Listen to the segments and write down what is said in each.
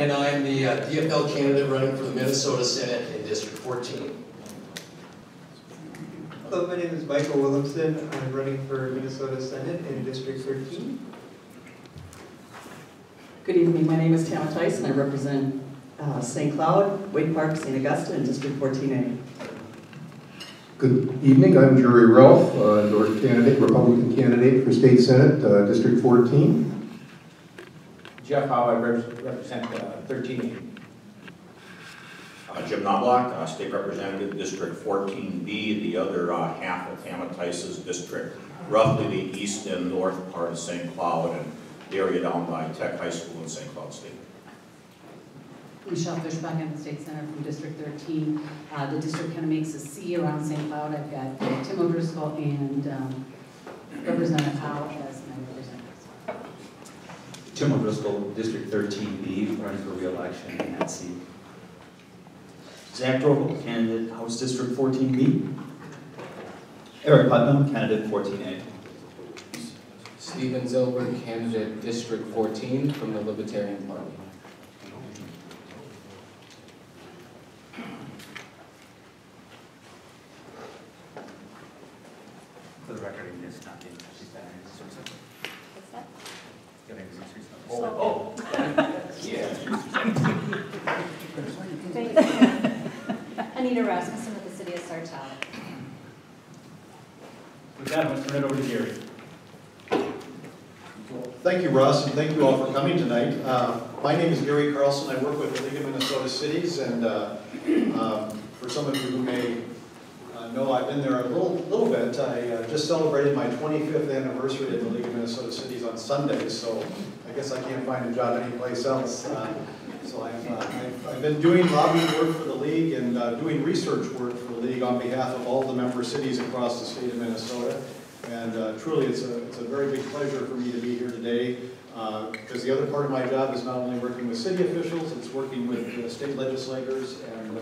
and I'm the DFL candidate running for the Minnesota Senate in District 14. Hello, my name is Michael Williamson. I'm running for Minnesota Senate in District 13. Good evening, my name is Tama Theis and I represent St. Cloud, Wake Park, St. Augusta, and District 14A. Good evening, I'm Jury Relph, endorsed candidate, Republican candidate for State Senate, District 14. Jeff Howe, I represent 13A. Jim Knoblach, State Representative, District 14B, the other half of Tama Theis's district, roughly the east and north part of St. Cloud, and the area down by Tech High School in St. Cloud State. Michelle Fishbach, I'm the State Senator from District 13. The district kind of makes a C around St. Cloud. I've got Tim O'Driscoll and Representative Howe as my representatives. Tim O'Driscoll, District 13B, running for re-election in that seat. Zach Drogo, candidate, House District 14B. Eric Putnam, candidate 14A. Stephen Zilberg, candidate District 14 from the Libertarian Party. For the record, it's not being What's that? Oh. Yeah. Anita Rasmussen with the City of Sartell. With that, I'm going to turn it over to Gary. Thank you, Russ, and thank you all for coming tonight. My name is Gary Carlson. I work with the League of Minnesota Cities, and for some of you who may know, I've been there a little bit. I just celebrated my 25th anniversary of the League of Minnesota Cities on Sunday, so I guess I can't find a job anyplace else. So I've been doing lobbying work for the League and doing research work for the League on behalf of all the member cities across the state of Minnesota. And truly, it's a very big pleasure for me to be here today, because the other part of my job is not only working with city officials, it's working with state legislators and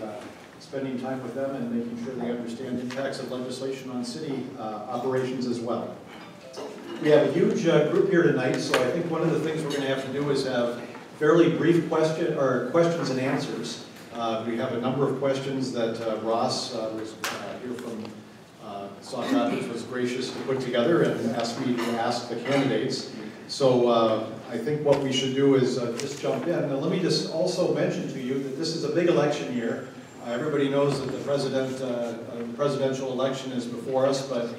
spending time with them and making sure they understand the impacts of legislation on city operations as well. We have a huge group here tonight, so I think one of the things we're going to have to do is have fairly brief questions and answers. We have a number of questions that Ross was here from Sauk Rapids was gracious to put together and asked me to ask the candidates. So I think what we should do is just jump in. Now let me just also mention to you that this is a big election year. Everybody knows that the presidential election is before us, but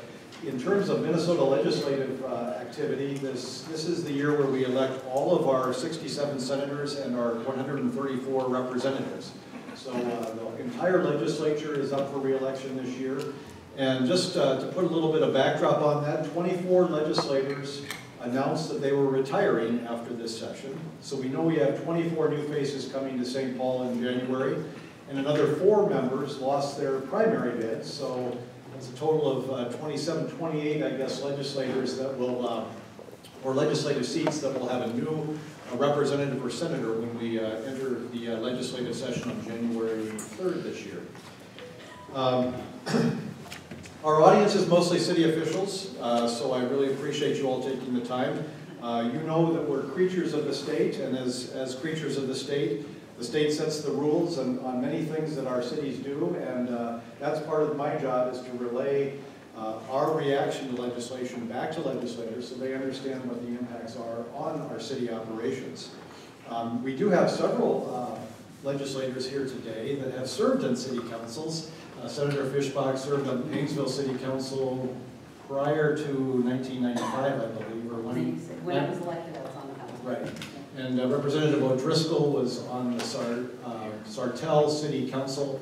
in terms of Minnesota legislative activity, this is the year where we elect all of our 67 senators and our 134 representatives. So the entire legislature is up for re-election this year. And just to put a little bit of backdrop on that, 24 legislators announced that they were retiring after this session. So we know we have 24 new faces coming to St. Paul in January, and another 4 members lost their primary bids. So it's a total of 27, 28, I guess, legislators that will, or legislative seats that will have a new representative or senator when we enter the legislative session on January 3rd this year. Our audience is mostly city officials, so I really appreciate you all taking the time. You know that we're creatures of the state, and as creatures of the state sets the rules on many things that our cities do, and that's part of my job, is to relay our reaction to legislation back to legislators so they understand what the impacts are on our city operations. We do have several legislators here today that have served in city councils. Senator Fishbach served on Painesville City Council prior to 1995, I believe, or when I was elected, I was on the council. Right. And Representative O'Driscoll was on the Sartell City Council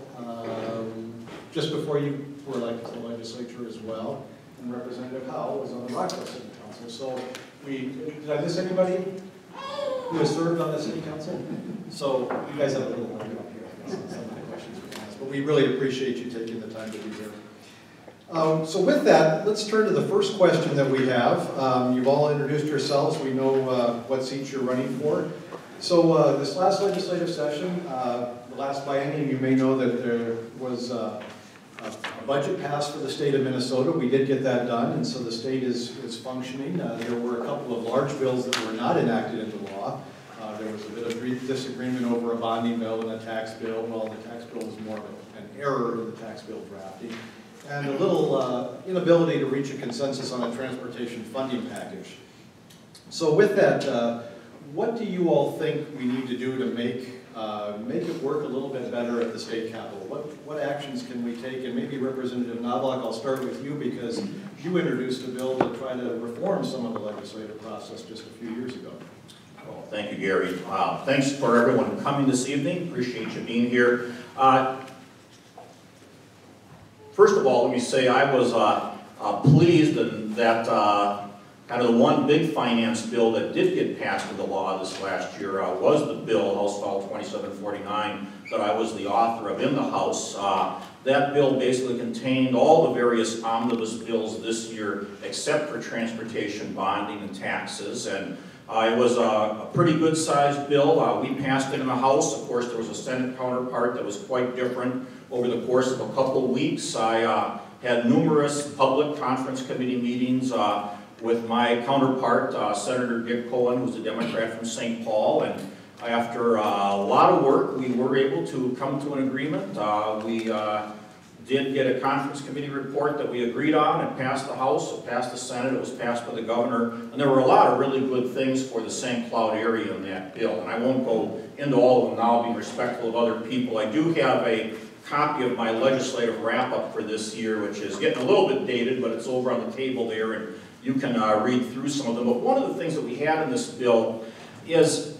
just before you were elected to the legislature as well. And Representative Howe was on the Rockville City Council. So did I miss anybody who has served on the City Council? So you guys have a little warm up here. Some of the questions we can ask. But we really appreciate you taking the time to be here. So with that, let's turn to the first question that we have. You've all introduced yourselves. We know what seats you're running for. So this last legislative session, the last biennium, you may know that there was a budget passed for the state of Minnesota. We did get that done, and so the state is functioning. There were a couple of large bills that were not enacted into law. There was a bit of disagreement over a bonding bill and a tax bill. Well, the tax bill was more of an error in the tax bill drafting. And a little inability to reach a consensus on a transportation funding package. So with that, what do you all think we need to do to make it work a little bit better at the state capitol? What actions can we take? And maybe Representative Knoblach, I'll start with you because you introduced a bill to try to reform some of the legislative process just a few years ago. Well, thank you, Gary. Thanks for everyone coming this evening. Appreciate you being here. First of all, let me say I was pleased that kind of the one big finance bill that did get passed into law this last year was the bill, House File 2749, that I was the author of in the House. That bill basically contained all the various omnibus bills this year except for transportation bonding and taxes. And it was a pretty good sized bill. We passed it in the House. Of course, there was a Senate counterpart that was quite different. Over the course of a couple of weeks, I had numerous public conference committee meetings with my counterpart, Senator Dick Cohen, who's a Democrat from St. Paul. And after a lot of work, we were able to come to an agreement. We did get a conference committee report that we agreed on. It passed the House, it passed the Senate, it was passed by the governor, and there were a lot of really good things for the St. Cloud area in that bill. And I won't go into all of them now, being respectful of other people. I do have a copy of my legislative wrap-up for this year, which is getting a little bit dated, but it's over on the table there, and you can read through some of them. But one of the things that we had in this bill is,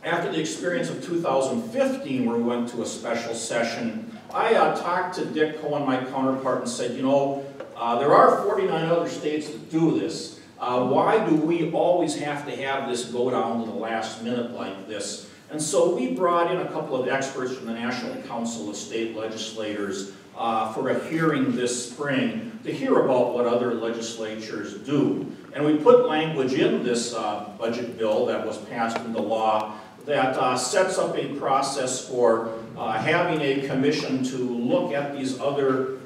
after the experience of 2015, where we went to a special session, I talked to Dick Cohen, my counterpart, and said, you know, there are 49 other states that do this. Why do we always have to have this go down to the last minute like this? And so we brought in a couple of experts from the National Council of State Legislators for a hearing this spring to hear about what other legislatures do. And we put language in this budget bill that was passed into law that sets up a process for having a commission to look at these other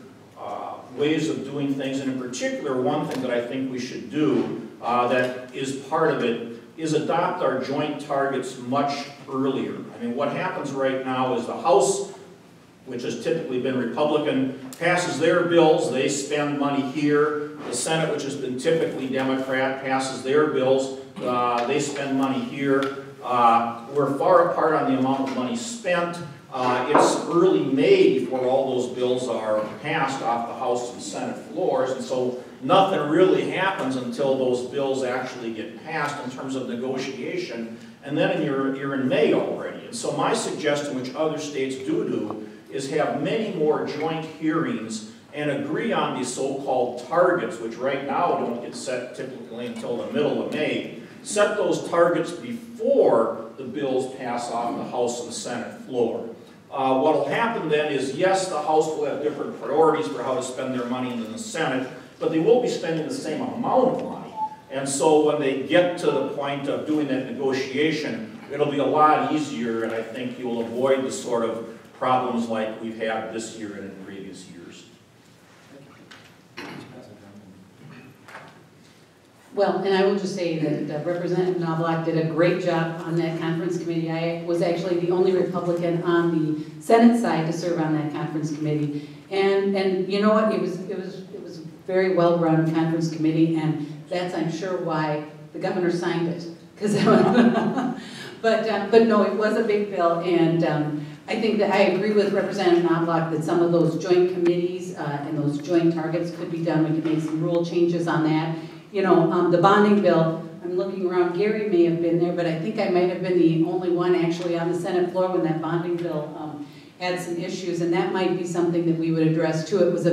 ways of doing things. And in particular, one thing that I think we should do that is part of it is adopt our joint targets much earlier. I mean, what happens right now is the House, which has typically been Republican, passes their bills, they spend money here. The Senate, which has been typically Democrat, passes their bills, they spend money here. We're far apart on the amount of money spent. It's early May before all those bills are passed off the House and Senate floors, and so nothing really happens until those bills actually get passed in terms of negotiation, and then you're in May already. And so my suggestion, which other states do, is have many more joint hearings and agree on these so-called targets, which right now don't get set typically until the middle of May. Set those targets before the bills pass off the House and Senate floor. What will happen then is, yes, the House will have different priorities for how to spend their money than the Senate, but they will be spending the same amount of money. And so when they get to the point of doing that negotiation, it'll be a lot easier, and I think you'll avoid the sort of problems like we've had this year and in previous years. Well, and I will just say that Representative Knoblach did a great job on that conference committee. I was actually the only Republican on the Senate side to serve on that conference committee. And you know what, it was a very well-run conference committee, and that's, I'm sure, why the governor signed it. But no, it was a big bill, and I think that I agree with Representative Knoblach that some of those joint committees and those joint targets could be done. We could make some rule changes on that. You know, the bonding bill, I'm looking around, Gary may have been there, but I think I might have been the only one actually on the Senate floor when that bonding bill had some issues, and that might be something that we would address too. It was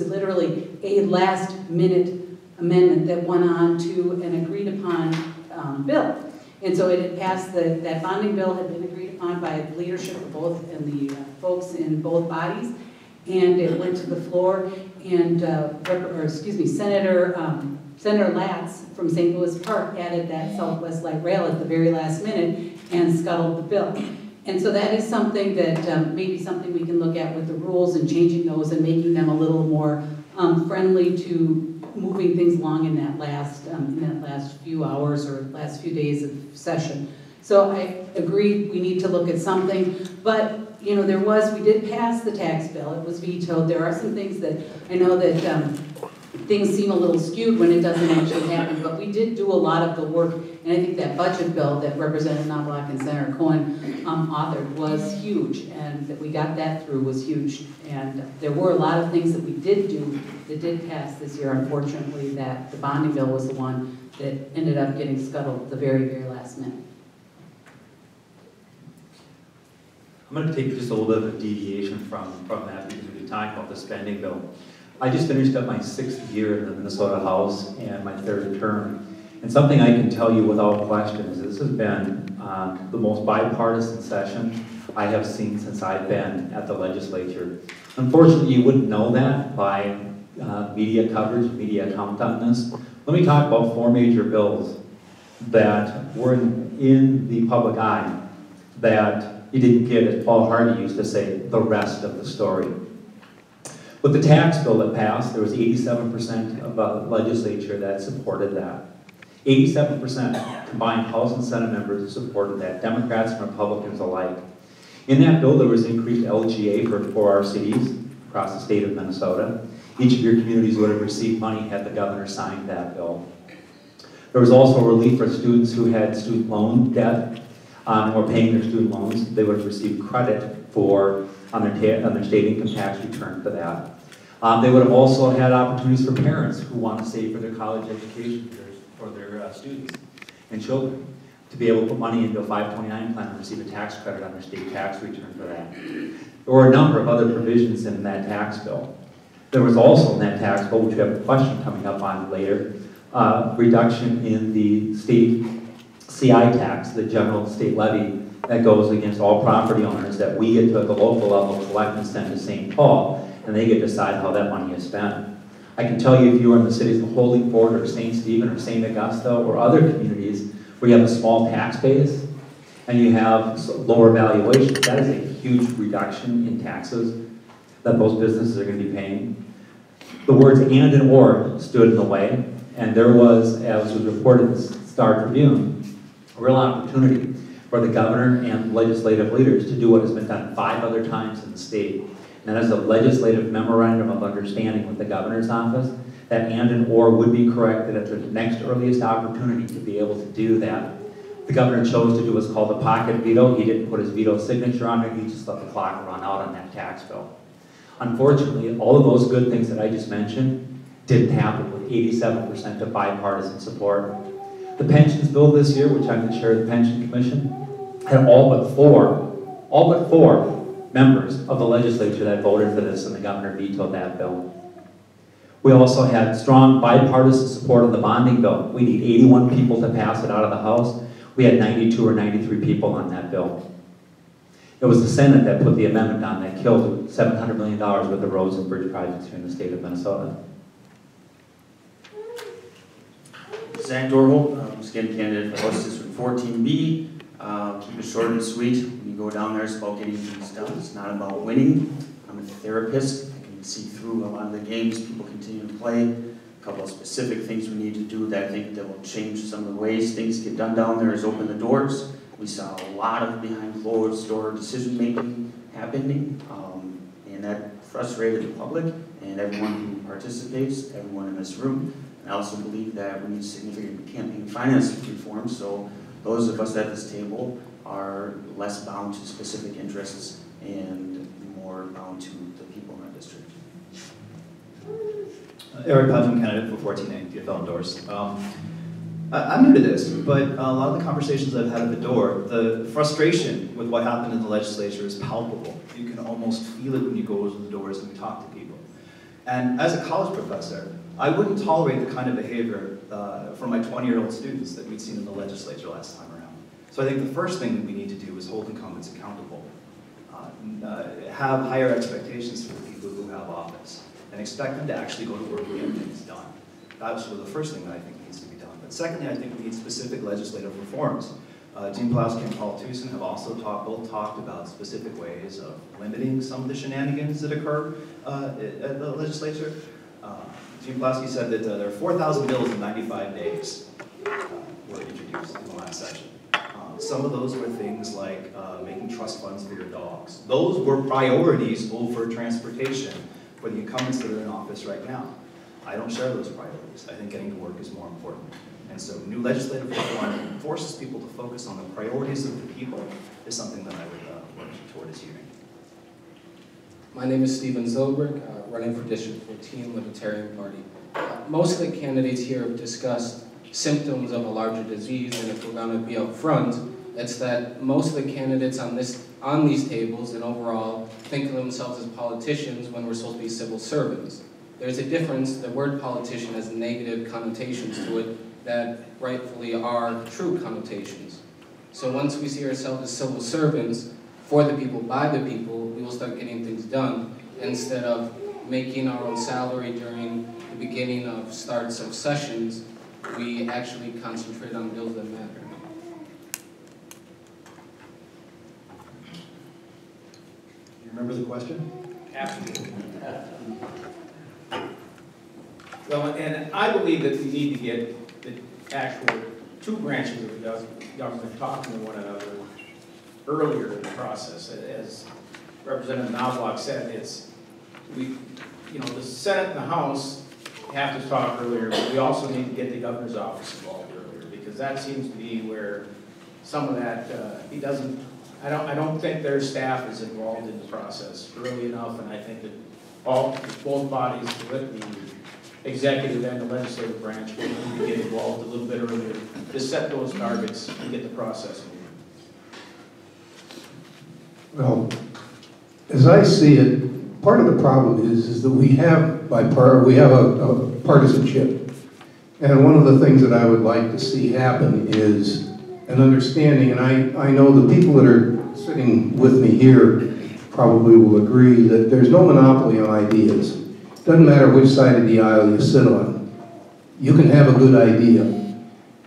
literally a last minute amendment that went on to an agreed upon bill. And so it had passed, that bonding bill had been agreed upon by the leadership of both, and the folks in both bodies, and it went to the floor, and, Senator Latz from St. Louis Park added that Southwest Light Rail at the very last minute and scuttled the bill. And so that is something that maybe something we can look at with the rules and changing those and making them a little more friendly to moving things along in that last few hours or last few days of session. So I agree, we need to look at something, but, you know, we did pass the tax bill, it was vetoed. There are some things that, I know that things seem a little skewed when it doesn't actually happen, but we did do a lot of the work, and I think that budget bill that Representative Knoblach and Senator Cohen authored was huge, and that we got that through was huge. And there were a lot of things that we did do that did pass this year. Unfortunately, that the bonding bill was the one that ended up getting scuttled at the very, very last minute. I'm going to take just a little bit of a deviation from that because we've been talking about the spending bill. I just finished up my 6th year in the Minnesota House and my 3rd term. And something I can tell you without question is this has been the most bipartisan session I have seen since I've been at the legislature. Unfortunately, you wouldn't know that by media coverage, media account on this. Let me talk about 4 major bills that were in the public eye that you didn't get, as Paul Hardy used to say, the rest of the story. With the tax bill that passed, there was 87% of the legislature that supported that. 87% combined House and Senate members supported that, Democrats and Republicans alike. In that bill, there was increased LGA for our cities across the state of Minnesota. Each of your communities would have received money had the governor signed that bill. There was also relief for students who had student loan debt or paying their student loans. They would have received credit on their state income tax return for that. They would have also had opportunities for parents who want to save for their college education for their students and children to be able to put money into a 529 plan and receive a tax credit on their state tax return for that. There were a number of other provisions in that tax bill. There was also in that tax bill, which we have a question coming up on later, reduction in the state CI tax, the general state levy that goes against all property owners that we get to at the local level collect and send to St. Paul, and they get to decide how that money is spent. I can tell you if you are in the cities of Holding Ford or St. Stephen or St. Augusta or other communities where you have a small tax base and you have lower valuations, that is a huge reduction in taxes that those businesses are going to be paying. The words and or stood in the way, and there was, as was reported in the Star Tribune, a real opportunity for the governor and legislative leaders to do what has been done 5 other times in the state. And that is a legislative memorandum of understanding with the governor's office that and or would be corrected at the next earliest opportunity to be able to do that. The governor chose to do what's called a pocket veto. He didn't put his veto signature on it. He just let the clock run out on that tax bill. Unfortunately, all of those good things that I just mentioned didn't happen with 87% of bipartisan support. The pensions bill this year, which I'm the chair of the Pension Commission, had all but four members of the legislature that voted for this, and the governor vetoed that bill. We also had strong bipartisan support of the bonding bill. We need 81 people to pass it out of the House. We had 92 or 93 people on that bill. It was the Senate that put the amendment on that killed $700 million worth of roads and bridge projects here in the state of Minnesota. Zach Dorholt, skin candidate for House District 14B. Keep it short and sweet. When you go down there, it's about getting things done. It's not about winning. I'm a therapist. I can see through a lot of the games people continue to play. A couple of specific things we need to do that I think that will change some of the ways things get done down there is open the doors. We saw a lot of behind closed door decision making happening, and that frustrated the public and everyone who participates, everyone in this room. I also believe that we need significant campaign finance reform, so those of us at this table are less bound to specific interests and more bound to the people in our district. Eric Putnam, candidate for 14A, DFL endorsed. I'm new to this, but a lot of the conversations I've had at the door, the frustration with what happened in the legislature is palpable. You can almost feel it when you go to the doors and talk to people. And as a college professor, I wouldn't tolerate the kind of behavior from my 20-year-old students that we'd seen in the legislature last time around. So I think the first thing that we need to do is hold incumbents accountable, have higher expectations for the people who have office, and expect them to actually go to work and get things done. That's sort of the first thing that I think needs to be done. But secondly, I think we need specific legislative reforms. Gene Pulaski and Paul Tucson have also both talked about specific ways of limiting some of the shenanigans that occur at the legislature. Gene Pulaski said that there are 4,000 bills in 95 days were introduced in the last session. Some of those were things like making trust funds for your dogs. Those were priorities over transportation for the incumbents that are in office right now. I don't share those priorities. I think getting to work is more important. And so new legislative reform forces people to focus on the priorities of the people is something that I would work toward this evening. My name is Steven Zilberg, running for District 14, Libertarian Party. Most of the candidates here have discussed symptoms of a larger disease, and if we're going to be upfront, it's that most of the candidates on these tables and overall think of themselves as politicians when we're supposed to be civil servants. There's a difference. The word politician has negative connotations to it that rightfully are true connotations. So once we see ourselves as civil servants, for the people, by the people, we will start getting things done instead of making our own salary during the beginning of starts of sessions. We actually concentrate on bills that matter. Do you remember the question? Absolutely. Well, and I believe that we need to get the actual two branches of the government talking to one another earlier in the process. As Representative Knoblach said, the Senate and the House have to talk earlier, but we also need to get the governor's office involved earlier, because that seems to be where some of that, I don't think their staff is involved in the process early enough, and I think that both bodies, the executive and the legislative branch, will need to get involved a little bit earlier to set those targets and get the process moving. Well, as I see it, part of the problem is that we have a partisanship. And one of the things that I would like to see happen is an understanding, and I know the people that are sitting with me here probably will agree that there's no monopoly on ideas. It doesn't matter which side of the aisle you sit on. You can have a good idea.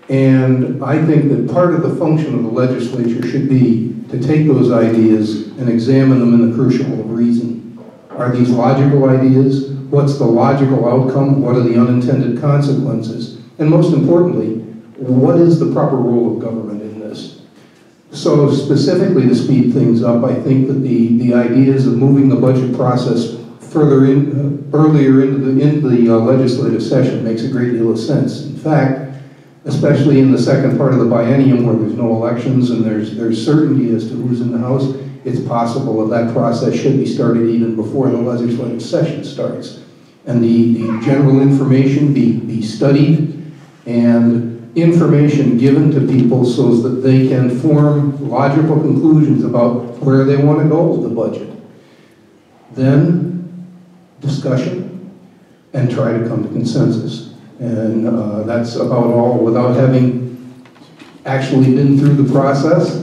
And I think that part of the function of the legislature should be to take those ideas and examine them in the crucible of reason. Are these logical ideas? What's the logical outcome? What are the unintended consequences? And most importantly, what is the proper role of government in this? So specifically to speed things up, I think that the ideas of moving the budget process further in, earlier into the legislative session makes a great deal of sense. In fact, especially in the second part of the biennium where there's no elections and there's certainty as to who's in the House, it's possible that that process should be started even before the legislative session starts. And the general information be studied and information given to people so that they can form logical conclusions about where they want to go with the budget. Then discussion and try to come to consensus. And that's about all. Without having actually been through the process,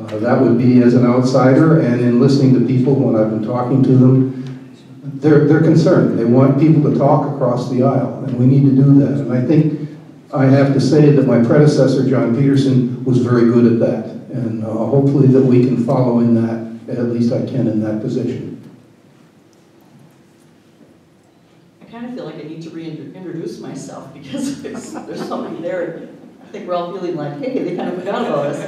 that would be as an outsider, and in listening to people when I've been talking to them, they're concerned. They want people to talk across the aisle, and we need to do that. And I think I have to say that my predecessor, John Peterson, was very good at that. And hopefully that we can follow in that, at least I can in that position. I kind of feel like I need to reintroduce myself because there's somebody there. I think we're all feeling like, hey, they kind of forgot about us.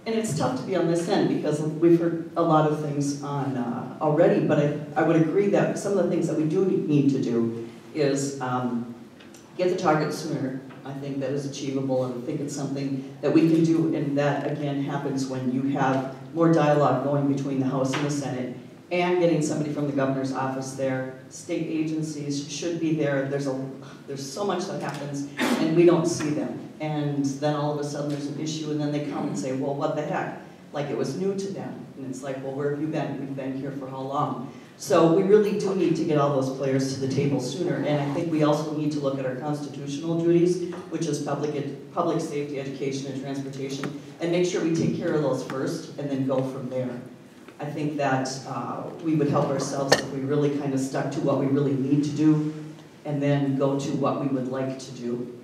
And it's tough to be on this end because we've heard a lot of things on already, but I would agree that some of the things that we do need to do is get the target sooner. I think that is achievable, and I think it's something that we can do, and that again happens when you have more dialogue going between the House and the Senate, and getting somebody from the governor's office there. State agencies should be there. There's so much that happens, and we don't see them. And then all of a sudden there's an issue, and then they come and say, well, what the heck? Like it was new to them. And it's like, well, where have you been? We've been here for how long? So we really do need to get all those players to the table sooner. And I think we also need to look at our constitutional duties, which is public safety, education, and transportation, and make sure we take care of those first and then go from there. I think that we would help ourselves if we really kind of stuck to what we really need to do and then go to what we would like to do.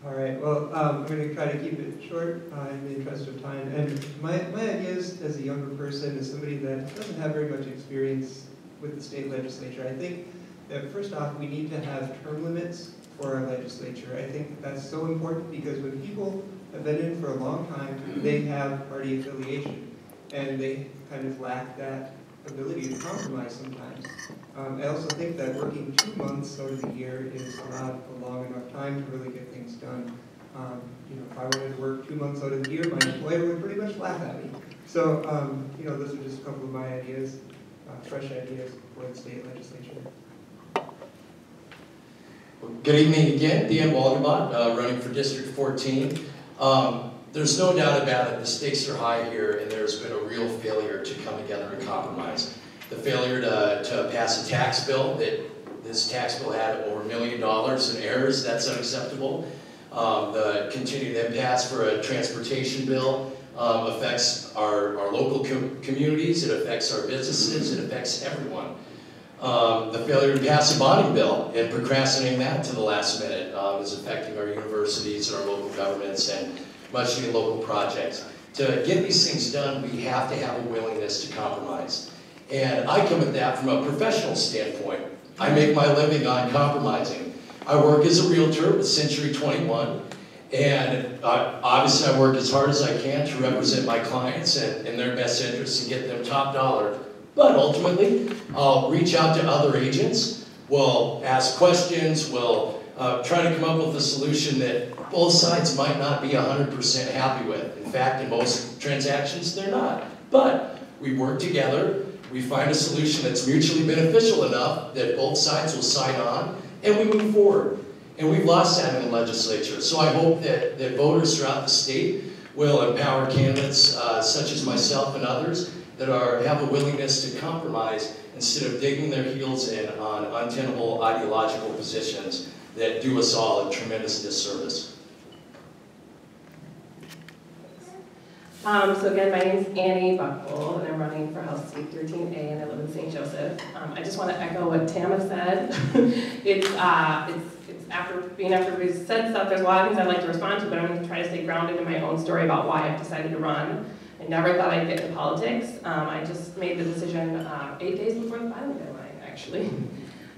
All right, well, I'm going to try to keep it short in the interest of time. And my idea is, as a younger person, as somebody that doesn't have very much experience with the state legislature, I think that first off, we need to have term limits for our legislature. I think that's so important because when people have been in for a long time, they have party affiliation, and they kind of lack that ability to compromise sometimes. I also think that working 2 months out of the year is not a long enough time to really get things done. You know, if I wanted to work 2 months out of the year, my employer would pretty much laugh at me. So, you know, those are just a couple of my ideas, fresh ideas for the state legislature. Good evening again, Dan Walgebot, running for District 14. There's no doubt about it, the stakes are high here, and there's been a real failure to come together and compromise. The failure to pass a tax bill, this tax bill had over $1 million in errors, that's unacceptable. The continued impasse for a transportation bill affects our local communities, it affects our businesses, it affects everyone. The failure to pass a bonding bill and procrastinating that to the last minute is affecting our universities and our local governments and much needed local projects. To get these things done, we have to have a willingness to compromise. And I come at that from a professional standpoint. I make my living on compromising. I work as a realtor with Century 21, and obviously I work as hard as I can to represent my clients and their best interests and get them top dollar. But ultimately, I'll reach out to other agents, we'll ask questions, we'll try to come up with a solution that both sides might not be 100% happy with. In fact, in most transactions, they're not. But we work together, we find a solution that's mutually beneficial enough that both sides will sign on, and we move forward. And we've lost that in the legislature. So I hope that voters throughout the state will empower candidates such as myself and others that have a willingness to compromise instead of digging their heels in on untenable ideological positions that do us all a tremendous disservice. So again, my name is Annie Buckle, and I'm running for House Seat 13A, and I live in St. Joseph. I just want to echo what Tama said. It's after everybody's said stuff, there's a lot of things I'd like to respond to, but I'm going to try to stay grounded in my own story about why I've decided to run. I never thought I'd get into politics. I just made the decision 8 days before the filing deadline, actually.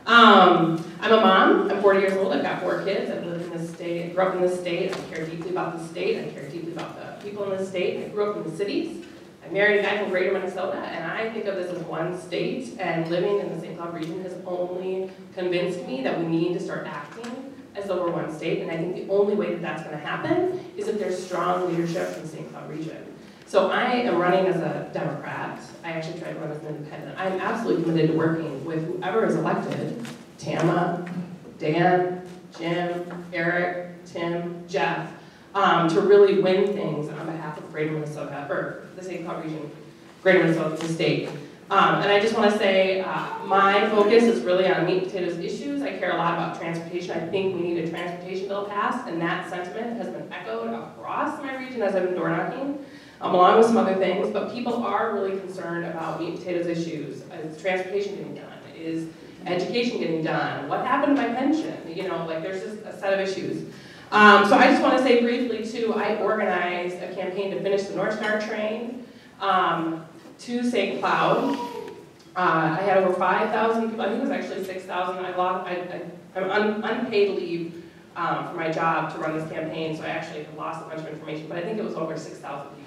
I'm a mom. I'm 40 years old. I've got 4 kids. I've lived in this state. I grew up in this state. I care deeply about the state. I care deeply about the people in this state. I grew up in the cities. I married a guy from Greater Minnesota, and I think of this as one state, and living in the St. Cloud region has only convinced me that we need to start acting as though we're one state, and I think the only way that that's going to happen is if there's strong leadership in the St. Cloud region. So I am running as a Democrat. I actually tried to run as an independent. I'm absolutely committed to working with whoever is elected, Tama, Dan, Jim, Eric, Tim, Jeff, to really win things on behalf of Greater Minnesota, or the St. Cloud region, Greater Minnesota, the state. And I just want to say my focus is really on meat and potatoes issues. I care a lot about transportation. I think we need a transportation bill passed, and that sentiment has been echoed across my region as I've been door knocking. Along with some other things, but people are really concerned about meat and potatoes issues. Is transportation getting done? Is education getting done? What happened to my pension? You know, like there's just a set of issues. So I just want to say briefly too, I organized a campaign to finish the North Star train to St. Cloud. I had over 5,000 people, I think it was actually 6,000. I'm on unpaid leave for my job to run this campaign, so I actually lost a bunch of information, but I think it was over 6,000 people.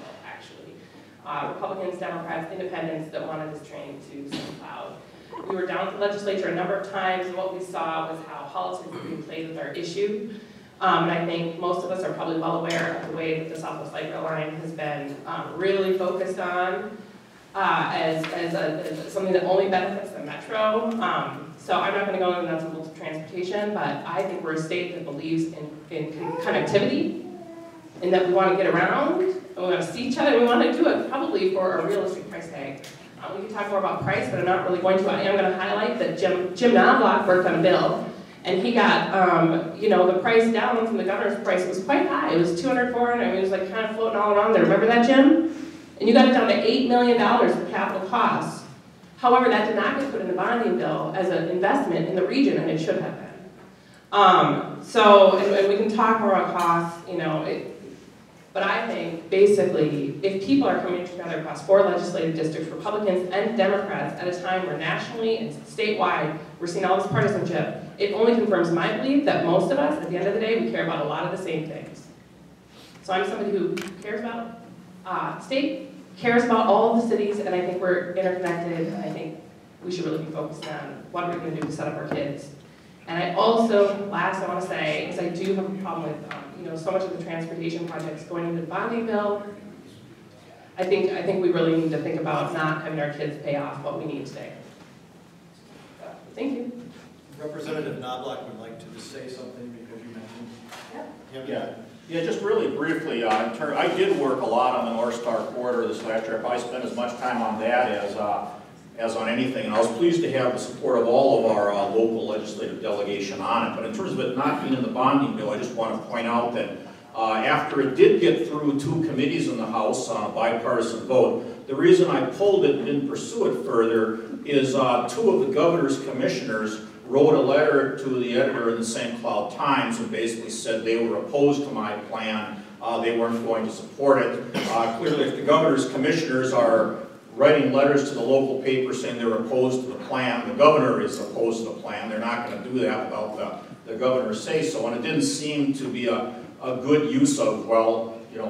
Republicans, Democrats, Independents that wanted this train to St. Cloud. We were down at the legislature a number of times, and what we saw was how politics was being played with our issue. And I think most of us are probably well aware of the way that the Southwest Light Rail Line has been really focused on as something that only benefits the metro. So I'm not going to go into the nuts and bolts of transportation, but I think we're a state that believes in connectivity, and that we want to get around, and we want to see each other, and we want to do it probably for a realistic price tag. We can talk more about price, but I'm not really going to. I am going to highlight that Jim Knoblach worked on a bill, and he got, you know, the price down from the governor's price was quite high. It was $200, $400, I mean, it was like kind of floating all around there. Remember that, Jim? And you got it down to $8 million for capital costs. However, that did not get put in the bonding bill as an investment in the region, and it should have been. And we can talk more about costs, you know, But I think, basically, if people are coming together across 4 legislative districts, Republicans and Democrats, at a time where nationally and statewide we're seeing all this partisanship, it only confirms my belief that most of us, at the end of the day, we care about a lot of the same things. So I'm somebody who cares about state, cares about all of the cities, and I think we're interconnected, and I think we should really be focused on what we're going to do to set up our kids. And I also, last I want to say, is I do have a problem with so much of the transportation projects going into the bonding bill. I think we really need to think about not having our kids pay off what we need today. Thank you. Representative Knoblach would like to just say something because you mentioned. Yeah, just really briefly, I did work a lot on the North Star corridor this last year. I probably spent as much time on that as on anything, and I was pleased to have the support of all of our local legislative delegation on it. But in terms of it not being in the bonding bill, I just want to point out that after it did get through 2 committees in the House on a bipartisan vote, the reason I pulled it and didn't pursue it further is 2 of the governor's commissioners wrote a letter to the editor in the St. Cloud Times and basically said they were opposed to my plan. They weren't going to support it. Clearly, if the governor's commissioners are writing letters to the local paper saying they're opposed to the plan, the governor is opposed to the plan, they're not going to do that without the governor's say-so. And it didn't seem to be a good use of,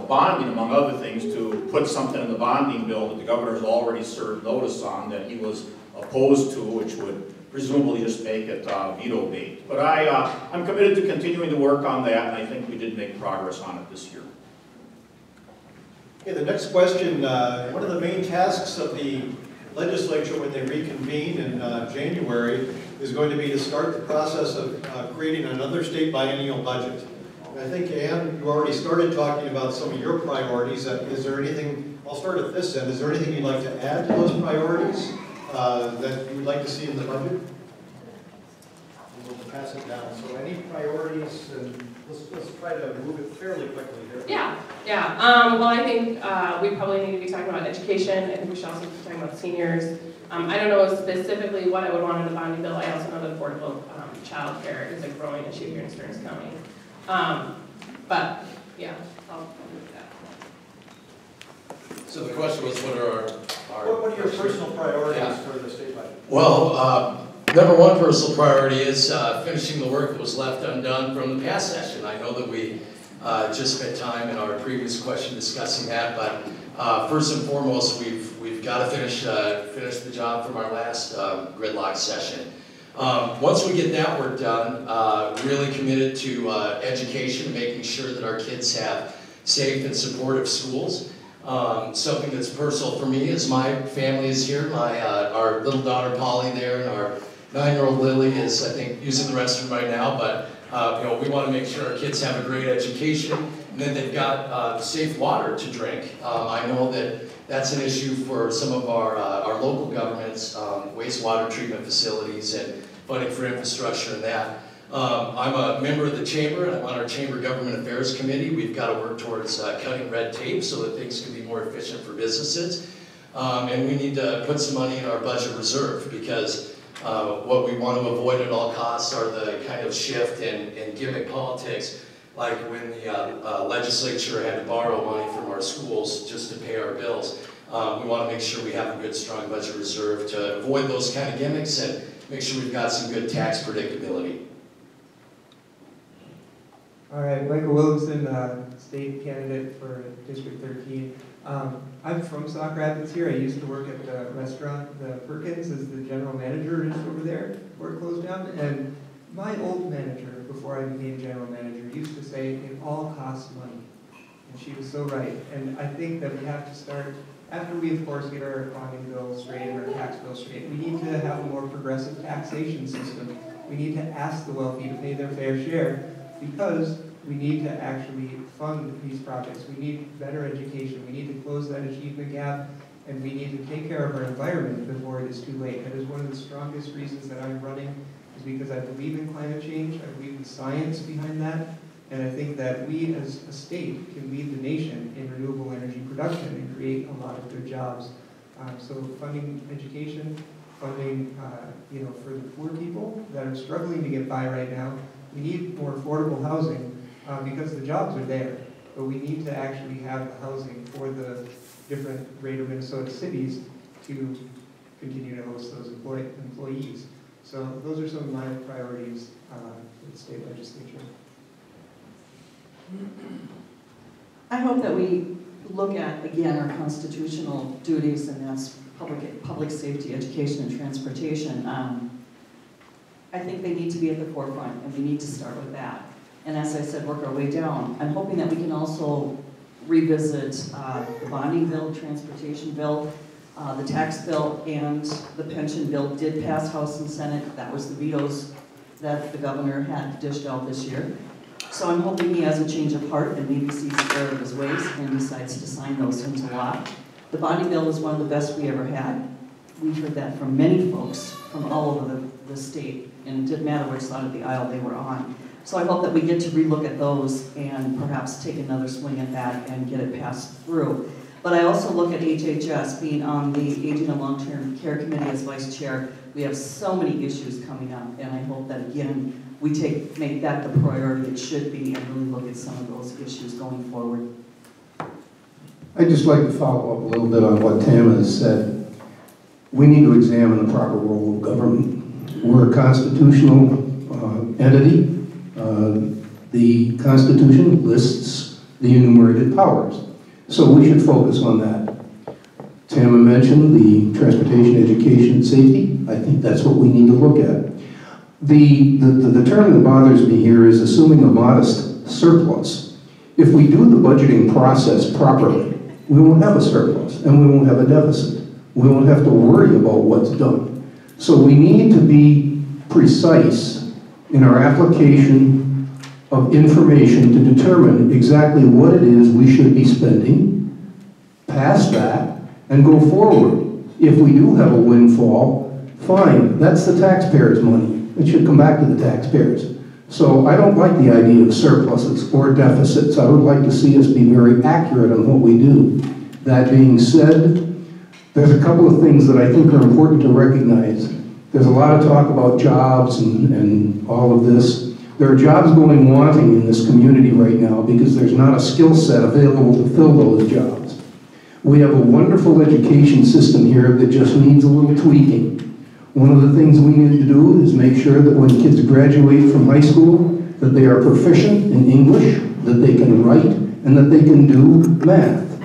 bonding, among other things, to put something in the bonding bill that the governor's already served notice on that he was opposed to, which would presumably just make it veto bait. But I'm committed to continuing to work on that, and I think we did make progress on it this year. Okay, the next question, one of the main tasks of the legislature when they reconvene in January is going to be to start the process of creating another state biennial budget. And I think, Ann, you already started talking about some of your priorities. Is there anything, I'll start at this end, is there anything you'd like to add to those priorities that you would like to see in the budget? We'll pass it down. So any priorities, and let's try to move it fairly quickly here. Yeah. Well, I think we probably need to be talking about education. I think we should also be talking about seniors. I don't know specifically what I would want in the bonding bill. I also know that affordable child care is a growing issue here in Stearns County. But yeah, I'll do that. So the question was, what are what are your personal priorities for the state budget? Well, number one personal priority is finishing the work that was left undone from the past session. I know that we just spent time in our previous question discussing that, but first and foremost, we've got to finish the job from our last gridlock session. Once we get that work done, really committed to education, making sure that our kids have safe and supportive schools. Something that's personal for me is my family is here. Our little daughter Polly there, and our 9-year-old Lily is, I think, using the restroom right now. But we want to make sure our kids have a great education, and then they've got safe water to drink. I know that that's an issue for some of our local governments, wastewater treatment facilities and funding for infrastructure and that. I'm a member of the chamber, and I'm on our Chamber Government Affairs Committee. We've got to work towards cutting red tape so that things can be more efficient for businesses. And we need to put some money in our budget reserve, because what we want to avoid at all costs are the kind of shift in gimmick politics, like when the legislature had to borrow money from our schools just to pay our bills. We want to make sure we have a good, strong budget reserve to avoid those kind of gimmicks and make sure we've got some good tax predictability. All right, Michael Williamson, state candidate for District 13. I'm from Sauk Rapids here. I used to work at the restaurant, the Perkins, as the general manager just over there before it closed down. And my old manager, before I became general manager, used to say, it all costs money. And she was so right. And I think that we have to start, after we, of course, get our bonding bill straight and our tax bill straight, we need to have a more progressive taxation system. We need to ask the wealthy to pay their fair share, because we need to actually fund these projects. We need better education. We need to close that achievement gap, and we need to take care of our environment before it is too late. That is one of the strongest reasons that I'm running, is because I believe in climate change. I believe in science behind that, and I think that we as a state can lead the nation in renewable energy production and create a lot of good jobs. So funding education, funding for the poor people that are struggling to get by right now. We need more affordable housing, because the jobs are there. but we need to actually have the housing for the different greater Minnesota cities to continue to host those employees. So those are some of my priorities for the state legislature. I hope that we look at, again, our constitutional duties, and that's public safety, education, and transportation. I think they need to be at the forefront, and we need to start with that. And as I said, work our way down. I'm hoping that we can also revisit the bonding bill, transportation bill, the tax bill, and the pension bill did pass House and Senate. That was the vetoes that the governor had dished out this year. So I'm hoping he has a change of heart and maybe sees the error of his ways and decides to sign those into law. The bonding bill was one of the best we ever had. We heard that from many folks from all over the state, and it didn't matter which side of the aisle they were on. So I hope that we get to relook at those and perhaps take another swing at that and get it passed through. But I also look at HHS, being on the Aging and Long-Term Care Committee as vice chair. We have so many issues coming up, and I hope that, again, we make that the priority it should be and really look at some of those issues going forward. I'd just like to follow up a little bit on what Tama has said. We need to examine the proper role of government. We're a constitutional entity. The Constitution lists the enumerated powers. So we should focus on that. Tama mentioned the transportation, education, and safety. I think that's what we need to look at. The term that bothers me here is assuming a modest surplus. If we do the budgeting process properly, we won't have a surplus and we won't have a deficit. We won't have to worry about what's done. So we need to be precise in our application of information to determine exactly what it is we should be spending, pass that, and go forward. If we do have a windfall, fine, that's the taxpayers' money. It should come back to the taxpayers. So I don't like the idea of surpluses or deficits. I would like to see us be very accurate on what we do. That being said, there's a couple of things that I think are important to recognize. There's a lot of talk about jobs and all of this. There are jobs going wanting in this community right now because there's not a skill set available to fill those jobs. We have a wonderful education system here that just needs a little tweaking. One of the things we need to do is make sure that when kids graduate from high school, that they are proficient in English, that they can write, and that they can do math.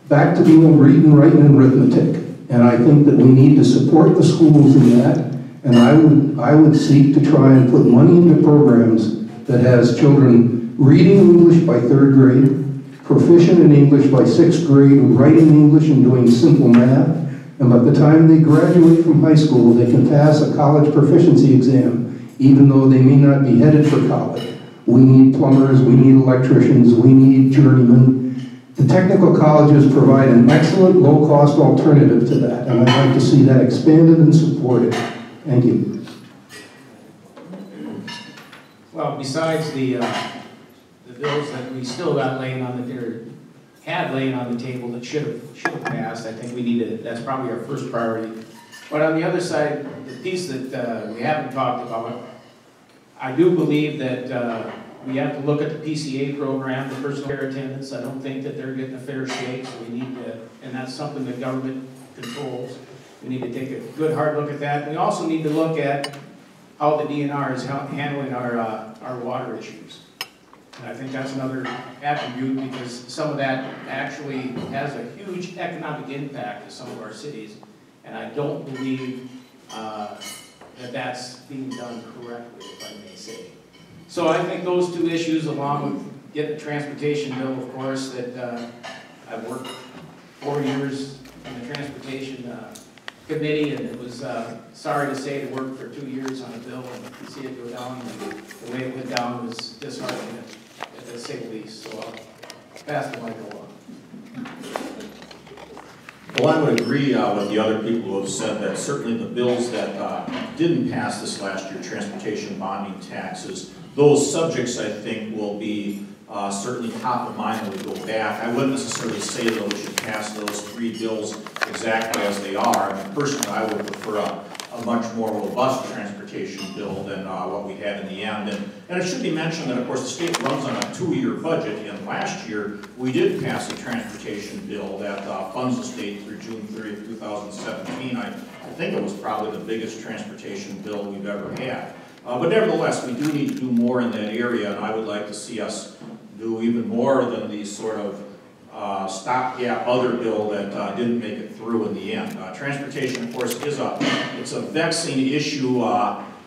Back to doing reading, writing, and arithmetic. And I think that we need to support the schools in that, and I would seek to try and put money into programs that has children reading English by 3rd grade, proficient in English by 6th grade, writing English and doing simple math. And by the time they graduate from high school, they can pass a college proficiency exam, even though they may not be headed for college. We need plumbers, we need electricians, we need journeymen. The technical colleges provide an excellent low-cost alternative to that, and I'd like to see that expanded and supported. Thank you. Well, besides the bills that we still got laying on the table that should have passed, I think we need to, that's probably our first priority. But on the other side, the piece that we haven't talked about, I do believe that we have to look at the PCA program, the personal care attendants. I don't think that they're getting a fair shake, so we need to, and that's something that government controls. We need to take a good hard look at that. We also need to look at how the DNR is handling our water issues. And I think that's another attribute because some of that actually has a huge economic impact to some of our cities. And I don't believe that that's being done correctly, if I may say. So I think those two issues, along with getting the transportation bill, of course, that I've worked 4 years in the transportation committee, and it was sorry to say to work for 2 years on a bill and see it go down. And the way it went down was disheartening, to say the least. So I'll pass the mic along. Well, I would agree with the other people who have said that certainly the bills that didn't pass this last year, transportation, bonding, taxes, those subjects I think will be certainly top of mind when we go back. I wouldn't necessarily say that we should pass those 3 bills exactly as they are. I mean, personally, I would prefer a much more robust transportation bill than what we had in the end. And it should be mentioned that, of course, the state runs on a 2-year budget, and last year we did pass a transportation bill that funds the state through June 30th, 2017. I think it was probably the biggest transportation bill we've ever had. But nevertheless, we do need to do more in that area, and I would like to see us do even more than the sort of stopgap other bill that didn't make it through in the end. Transportation, of course, it's a vexing issue.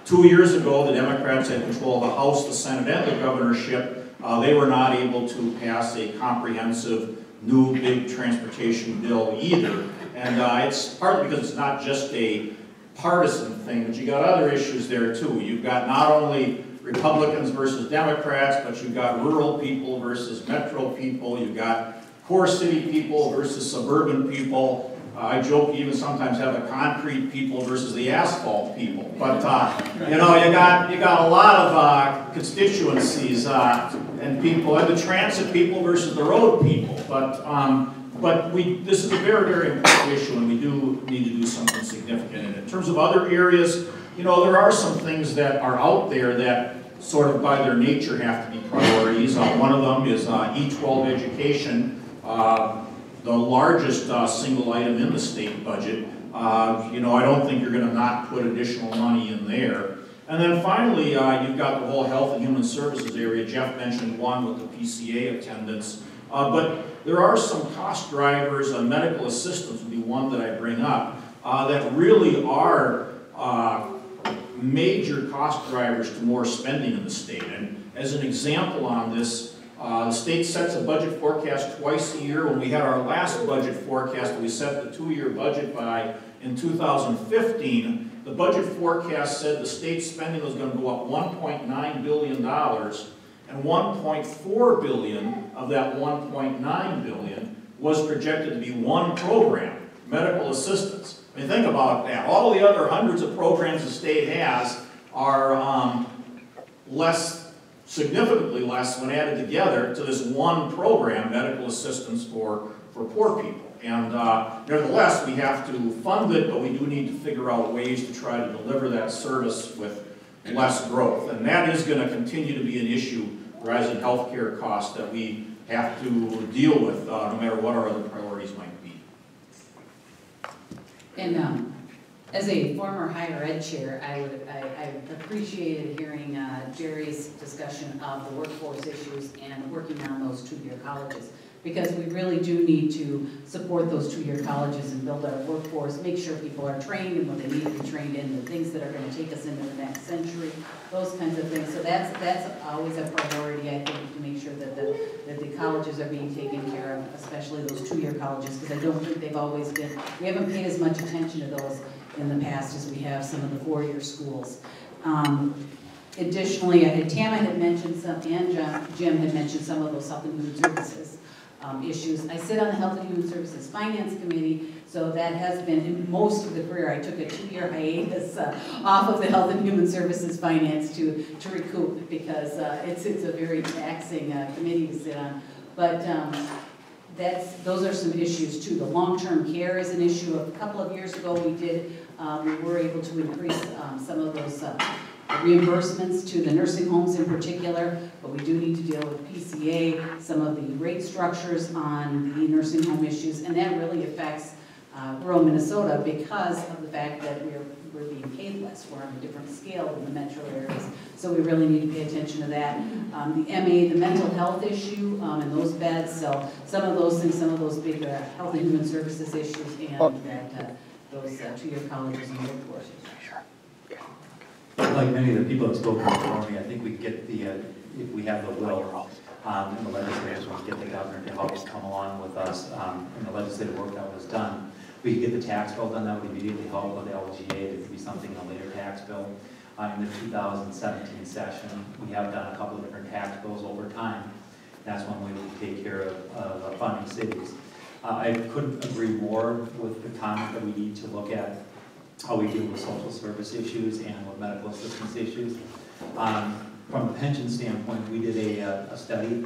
2 years ago, the Democrats had control of the House, the Senate, and the governorship. They were not able to pass a comprehensive new big transportation bill either. And it's partly because it's not just a partisan thing, but you got other issues there too. You've got not only Republicans versus Democrats, but you've got rural people versus metro people. You've got core city people versus suburban people. I joke you even sometimes have the concrete people versus the asphalt people. But you know, you got a lot of constituencies and people, and the transit people versus the road people. But this is a very, very important issue, and we do need to do something significant. And in terms of other areas, you know, there are some things that are out there that sort of by their nature have to be priorities. One of them is E12 education. The largest single item in the state budget. You know, I don't think you're going to not put additional money in there. And then finally, you've got the whole health and human services area. Jeff mentioned one with the PCA attendance. But there are some cost drivers. Medical assistance would be one that I bring up that really are major cost drivers to more spending in the state. And as an example on this, the state sets a budget forecast twice a year. When we had our last budget forecast, we set the 2-year budget by in 2015. The budget forecast said the state spending was going to go up $1.9 billion, and $1.4 billion of that $1.9 billion was projected to be one program, medical assistance. I mean, think about that. All the other hundreds of programs the state has are significantly less when added together to this one program, medical assistance for poor people. And nevertheless, we have to fund it, but we do need to figure out ways to try to deliver that service with less growth. And that is going to continue to be an issue, rising healthcare costs that we have to deal with, no matter what our other priorities might be. And as a former higher ed chair, I appreciated hearing Jerry's discussion of the workforce issues and working on those 2-year colleges, because we really do need to support those 2-year colleges and build our workforce, make sure people are trained in what they need to be trained in, the things that are going to take us into the next century, those kinds of things. So that's always a priority, I think, to make sure that the colleges are being taken care of, especially those 2-year colleges, because I don't think they've always been, we haven't paid as much attention to those in the past as we have some of the 4-year schools. Additionally, Tama had mentioned some, and Jim had mentioned some of those health and human services issues. I sit on the Health and Human Services Finance Committee, so that has been, in most of the career, I took a 2-year hiatus off of the Health and Human Services Finance to recoup, because it's a very taxing committee to sit on. But those are some issues too. The long-term care is an issue. A couple of years ago, we were able to increase some of those reimbursements to the nursing homes in particular, but we do need to deal with PCA, some of the rate structures on the nursing home issues, and that really affects rural Minnesota because of the fact that we're being paid less. We're on a different scale than the metro areas, so we really need to pay attention to that. The MA, the mental health issue, and those beds, so some of those things, some of those big health and human services issues, and those 2-year colleges and workforce issues. Like many of the people that spoke before me, I think we get if we have the will in the legislature, we get the governor to help us come along with us in the legislative work that was done. We could get the tax bill done, that would immediately help with the LGA. There could be something in a later tax bill. In the 2017 session, we have done a couple of different tax bills over time. That's one way we take care of funding cities. I couldn't agree more with the comment that we need to look at how we deal with social service issues and with medical assistance issues. From a pension standpoint, we did a study.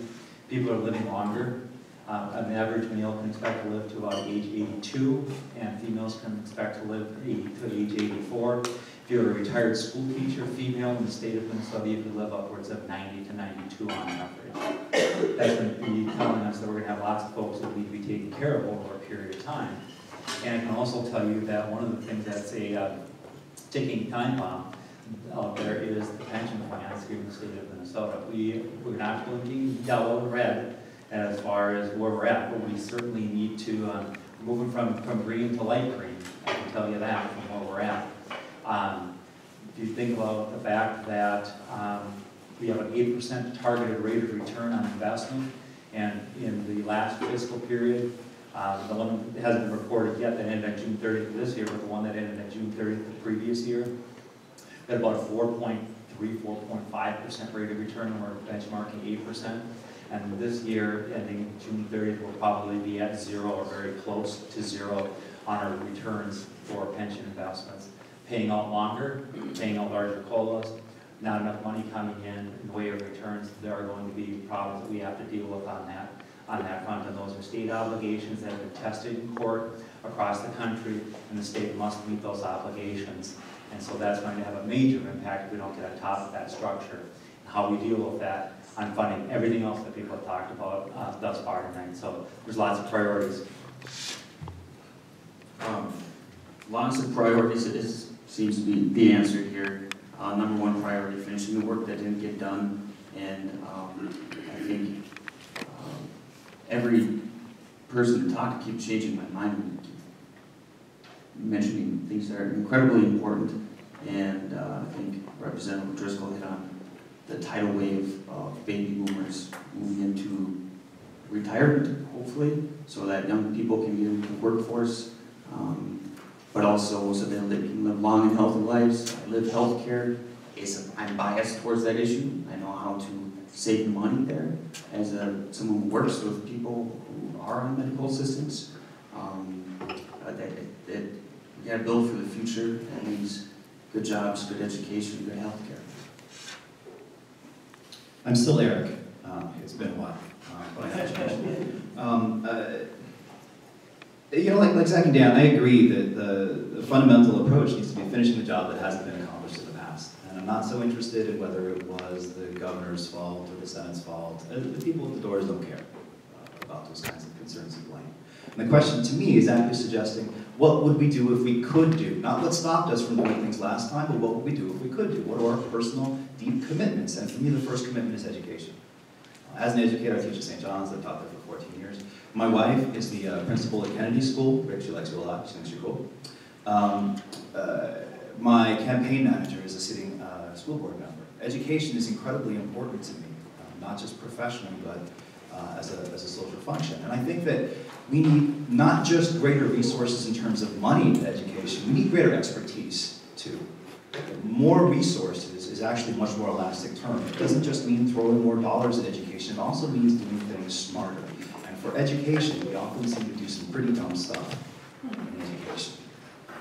People are living longer. An average male can expect to live to about age 82, and females can expect to live to age 84. If you're a retired school teacher, female in the state of Minnesota, you can live upwards of 90 to 92 on average. That's going to be telling us that we're going to have lots of folks that need to be taken care of over a period of time. And I can also tell you that one of the things that's a ticking time bomb out there is the pension plans here in the state of Minnesota. We're not blinking yellow and red as far as where we're at, but we certainly need to move from green to light green. I can tell you that from where we're at. If you think about the fact that we have an 8% targeted rate of return on investment, and in the last fiscal period, the one that hasn't been recorded yet that ended on June 30th of this year, but the one that ended on June 30th of the previous year, we had about a 4.3, 4.5% rate of return, and we're benchmarking 8%. And this year, ending June 30th, will probably be at 0 or very close to 0 on our returns for pension investments. Paying out longer, paying out larger COLAs, not enough money coming in the way of returns. There are going to be problems that we have to deal with on that front, and those are state obligations that have been tested in court across the country, and the state must meet those obligations. And so that's going to have a major impact if we don't get on top of that structure. And how we deal with that on funding everything else that people have talked about thus far tonight. So there's lots of priorities. Lots of priorities seems to be the answer here. Number one priority, finishing the work that didn't get done. And I think every person to talk keeps changing my mind and keep mentioning things that are incredibly important. And I think Representative Driscoll hit on the tidal wave of baby boomers moving into retirement, hopefully, so that young people can get into the workforce, but also so they can live long and healthy lives. I live healthcare. I'm biased towards that issue. I know how to save money there as someone who works with people who are on medical assistance. We got to build for the future. That means good jobs, good education, good healthcare. I'm still Eric. It's been a while, but I have changed. Like Zach and Dan, I agree that the fundamental approach needs to be finishing the job that hasn't been accomplished in the past. And I'm not so interested in whether it was the governor's fault or the Senate's fault. The people at the doors don't care about those kinds of concerns and blame. And the question to me is actually suggesting, what would we do if we could do? Not what stopped us from doing things last time, but what would we do if we could do? What are our personal, deep commitments? And for me, the first commitment is education. As an educator, I teach at St. John's. I've taught there for 14 years. My wife is the principal at Kennedy School. Rick, she likes you a lot. She thinks you're cool. My campaign manager is a sitting school board member. Education is incredibly important to me, not just professionally, but as a social function. And I think that we need not just greater resources in terms of money in education, we need greater expertise too. More resources is actually much more elastic term. It doesn't just mean throwing more dollars at education, it also means doing things smarter. And for education, we often seem to do some pretty dumb stuff in education.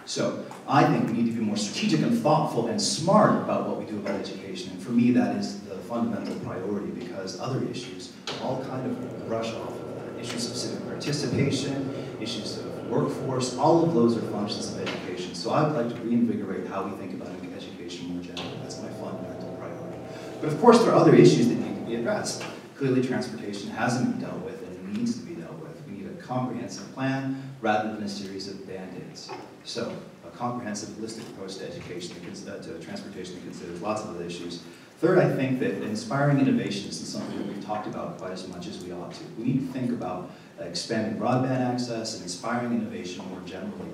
So I think we need to be more strategic and thoughtful and smart about what we do about education. And for me, that is the fundamental priority, because other issues all kind of brush off of that. Issues of civic participation, issues of workforce, all of those are functions of education. So I would like to reinvigorate how we think about education more generally. That's my fundamental priority. But of course, there are other issues that need to be addressed. Clearly, transportation hasn't been dealt with and needs to be dealt with. We need a comprehensive plan rather than a series of band-aids. So, a comprehensive, holistic approach to education, to transportation that considers lots of other issues. Third, I think that inspiring innovation isn't something that we've talked about quite as much as we ought to. We need to think about expanding broadband access and inspiring innovation more generally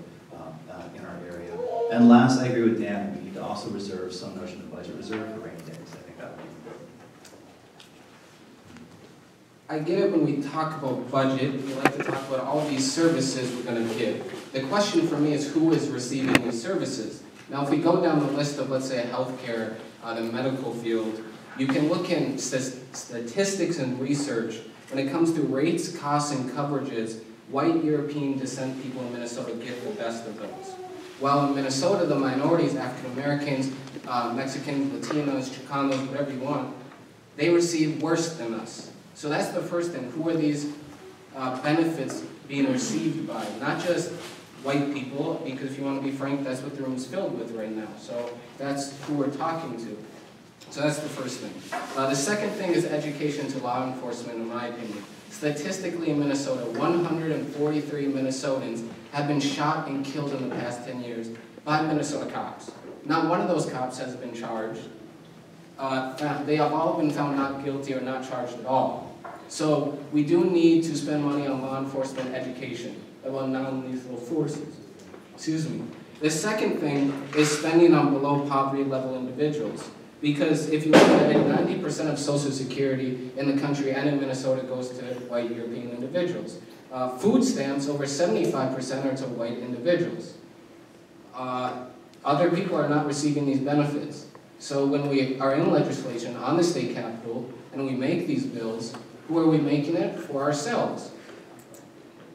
in our area. And last, I agree with Dan, we need to also reserve some notion of budget reserve for rainy days. I think that would be important. I get it when we talk about budget, we like to talk about all these services we're going to give. The question for me is who is receiving these services? Now, if we go down the list of, let's say, healthcare, the medical field, you can look in statistics and research. When it comes to rates, costs, and coverages, white European descent people in Minnesota get the best of those. While in Minnesota, the minorities, African Americans, Mexicans, Latinos, Chicanos, whatever you want, they receive worse than us. So that's the first thing. Who are these benefits being received by not just white people, because if you want to be frank, that's what the room's filled with right now. So that's who we're talking to. So that's the first thing. The second thing is education to law enforcement, in my opinion. Statistically in Minnesota, 143 Minnesotans have been shot and killed in the past 10 years by Minnesota cops. Not one of those cops has been charged. They have all been found not guilty or not charged at all. So we do need to spend money on law enforcement education about non-lethal forces. Excuse me. The second thing is spending on below poverty level individuals. Because if you look at it, 90% of Social Security in the country and in Minnesota goes to white European individuals. Food stamps, over 75% are to white individuals. Other people are not receiving these benefits. So when we are in legislation on the state capitol and we make these bills, who are we making it? For ourselves.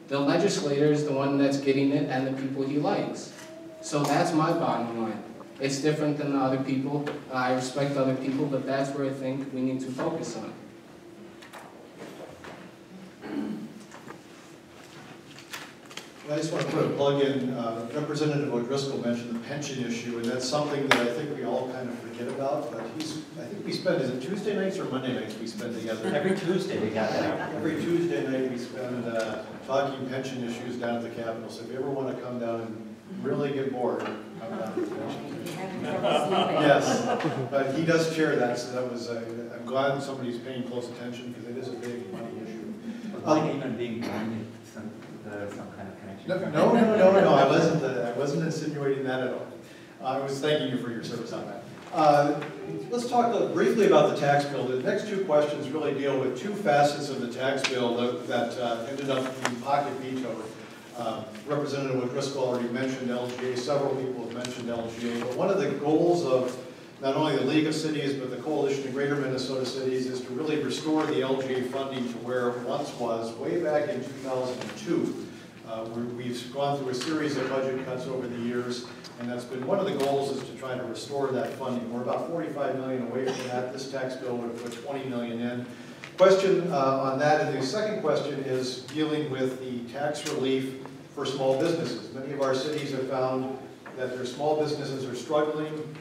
The legislator is the one that's getting it and the people he likes. So that's my bottom line. It's different than the other people. I respect other people, but that's where I think we need to focus on. I just want to put a plug in. Representative O'Driscoll mentioned the pension issue, and that's something that I think we all kind of forget about. But I think we spend, is it Tuesday nights or Monday nights we spend together? Every Tuesday we got that. Every Tuesday night we spend talking pension issues down at the Capitol. So if you ever want to come down and really get bored, come down to the pension commission. Yes, but he does chair that, so that was, I'm glad somebody's paying close attention because it is a big money issue. Like even being blind, some kind of connection. No, I wasn't insinuating that at all. I was thanking you for your service on that. Let's talk briefly about the tax bill. The next two questions really deal with two facets of the tax bill that ended up being pocket vetoed. Representative O'Driscoll already mentioned LGA. Several people have mentioned LGA. But one of the goals of not only the League of Cities, but the Coalition of Greater Minnesota Cities is to really restore the LGA funding to where it once was way back in 2002. We've gone through a series of budget cuts over the years, and that's been one of the goals is to try to restore that funding. We're about $45 million away from that. This tax bill would have put $20 million in. Question on that, and the second question is dealing with the tax relief for small businesses. Many of our cities have found that their small businesses are struggling.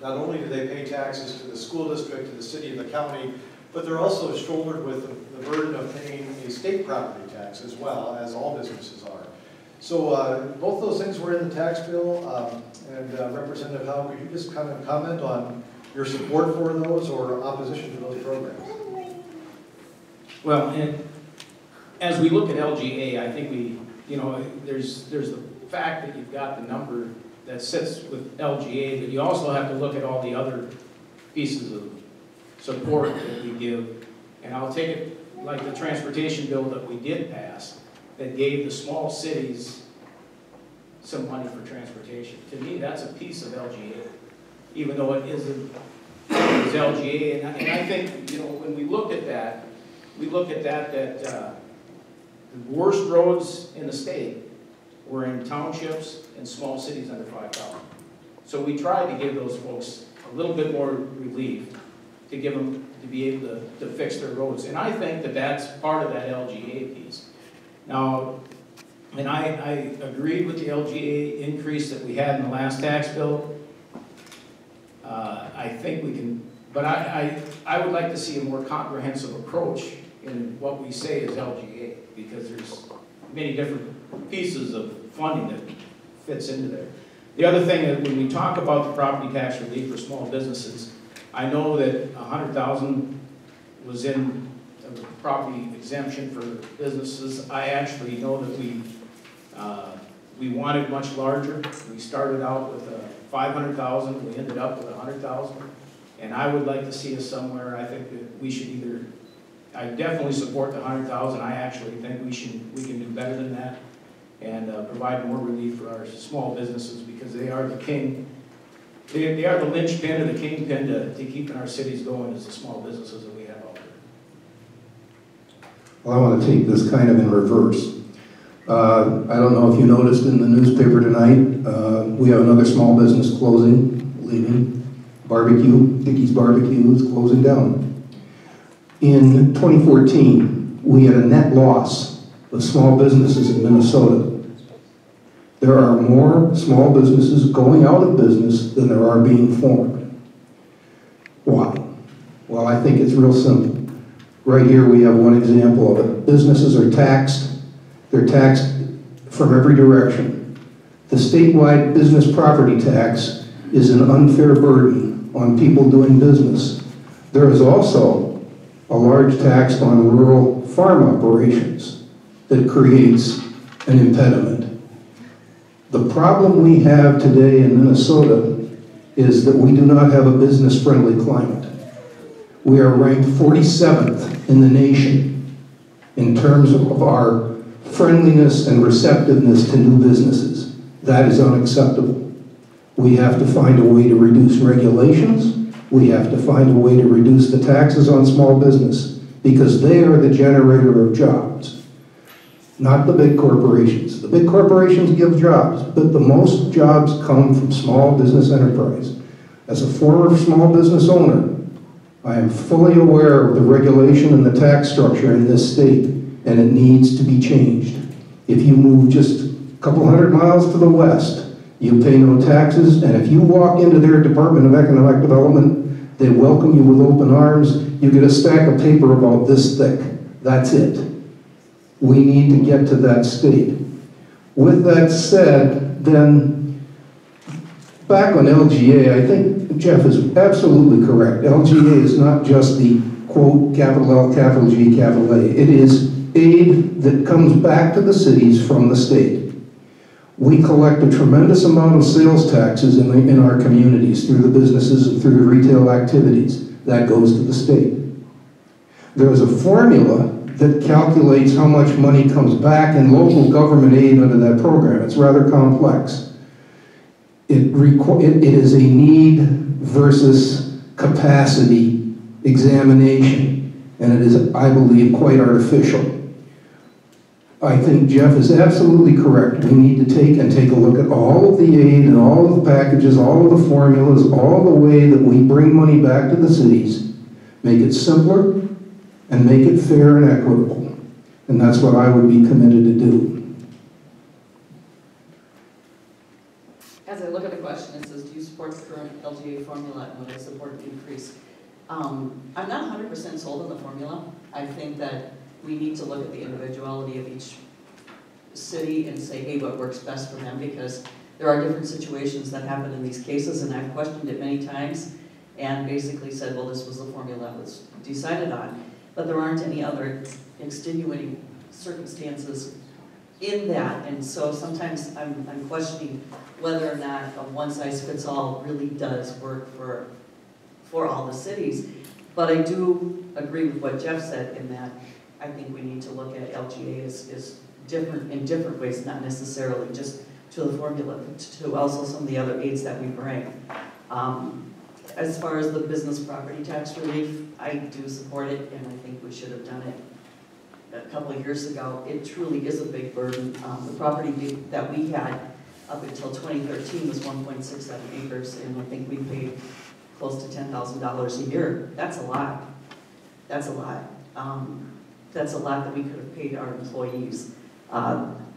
Not only do they pay taxes to the school district, to the city, and the county, but they're also shouldered with the burden of paying a state property tax as well, as all businesses are. So both those things were in the tax bill, and Representative Howe, could you just kind of comment on your support for those or opposition to those programs? Well, as we look at LGA, I think there's the fact that you've got the number that sits with LGA, but you also have to look at all the other pieces of support that we give. And I'll take it like the transportation bill that we did pass that gave the small cities some money for transportation. To me, that's a piece of LGA, even though it isn't LGA. And I think, when we looked at that, that the worst roads in the state were in townships and small cities under 5,000. So we tried to give those folks a little bit more relief to give them to be able to fix their roads. And I think that that's part of that LGA piece. Now, and I agreed with the LGA increase that we had in the last tax bill. I think we can, but I would like to see a more comprehensive approach in what we say is LGA, because there's many different pieces of funding that fits into there. The other thing is when we talk about the property tax relief for small businesses, I know that $100,000 was in the property exemption for businesses. I actually know that we wanted much larger. We started out with $500,000. We ended up with $100,000. And I would like to see us somewhere. I think that we should either. I definitely support the $100,000. I actually think we can do better than that and provide more relief for our small businesses, because they are the king. They are the linchpin or the kingpin to keeping our cities going, as the small businesses that we have out there. Well, I want to take this kind of in reverse. I don't know if you noticed in the newspaper tonight, we have another small business closing, leaving. Barbecue, Dickey's Barbecue is closing down. In 2014, we had a net loss of small businesses in Minnesota. There are more small businesses going out of business than there are being formed. Why? Well, I think it's real simple. Right here we have one example of it. Businesses are taxed. They're taxed from every direction. The statewide business property tax is an unfair burden on people doing business. There is also a large tax on rural farm operations that creates an impediment. The problem we have today in Minnesota is that we do not have a business-friendly climate. We are ranked 47th in the nation in terms of our friendliness and receptiveness to new businesses. That is unacceptable. We have to find a way to reduce regulations. We have to find a way to reduce the taxes on small business because they are the generator of jobs, not the big corporations. The big corporations give jobs, but the most jobs come from small business enterprise. As a former small business owner, I am fully aware of the regulation and the tax structure in this state, and it needs to be changed. If you move just a couple hundred miles to the west, you pay no taxes, and if you walk into their Department of Economic Development, they welcome you with open arms. You get a stack of paper about this thick. That's it. We need to get to that state. With that said, then, back on LGA, I think Jeff is absolutely correct. LGA is not just the, quote, capital L, capital G, capital A. It is aid that comes back to the cities from the state. We collect a tremendous amount of sales taxes in our communities through the businesses and through the retail activities. That goes to the state. There is a formula that calculates how much money comes back in local government aid under that program. It's rather complex. It is a need versus capacity examination, and it is, I believe, quite artificial. I think Jeff is absolutely correct. We need to take a look at all of the aid and all of the packages, all of the formulas, all the way that we bring money back to the cities, make it simpler, and make it fair and equitable. And that's what I would be committed to do. As I look at the question, it says, do you support the current LGA formula and would I support the increase? I'm not 100% sold on the formula. I think that we need to look at the individuality of each city and say, hey, what works best for them, because there are different situations that happen in these cases, and I've questioned it many times and basically said, well, this was the formula that was decided on. But there aren't any other extenuating circumstances in that, and so sometimes I'm questioning whether or not a one-size-fits-all really does work for all the cities. But I do agree with what Jeff said in that I think we need to look at LGA as different in different ways, not necessarily just to the formula, but to also some of the other aids that we bring. As far as the business property tax relief, I do support it, and I think we should have done it a couple of years ago. It truly is a big burden. The property that we had up until 2013 was 1.67 acres, and I think we paid close to $10,000 a year. That's a lot. That's a lot. That's a lot that we could have paid our employees.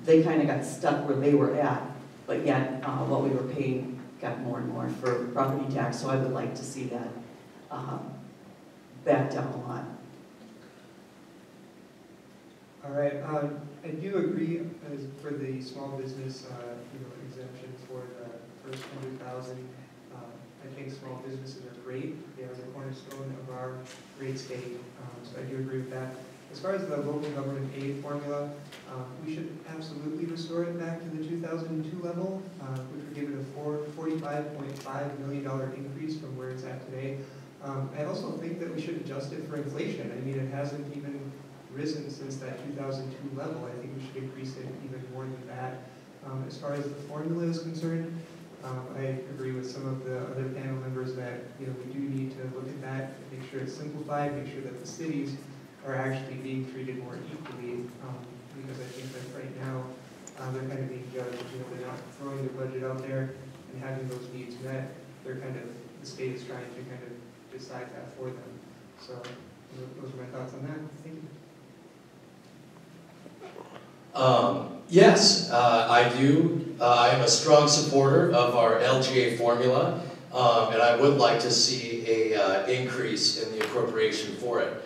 They kind of got stuck where they were at, but yet what we were paying got more and more for property tax, so I would like to see that back down a lot. All right, I do agree for the small business exemption for the first 100,000. I think small businesses are great. They are the cornerstone of our great state, so I do agree with that. As far as the local government aid formula, we should absolutely restore it back to the 2002 level, which would give it a $45.5 million increase from where it's at today. I also think that we should adjust it for inflation. I mean, it hasn't even risen since that 2002 level. I think we should increase it even more than that. As far as the formula is concerned, I agree with some of the other panel members that we do need to look at that, make sure it's simplified, make sure that the cities are actually being treated more equally, because I think that right now they're kind of being judged. They're not throwing their budget out there and having those needs met. They're kind of, the state is trying to kind of decide that for them. So those are my thoughts on that. Thank you. Yes, I do. I am a strong supporter of our LGA formula, and I would like to see a increase in the appropriation for it.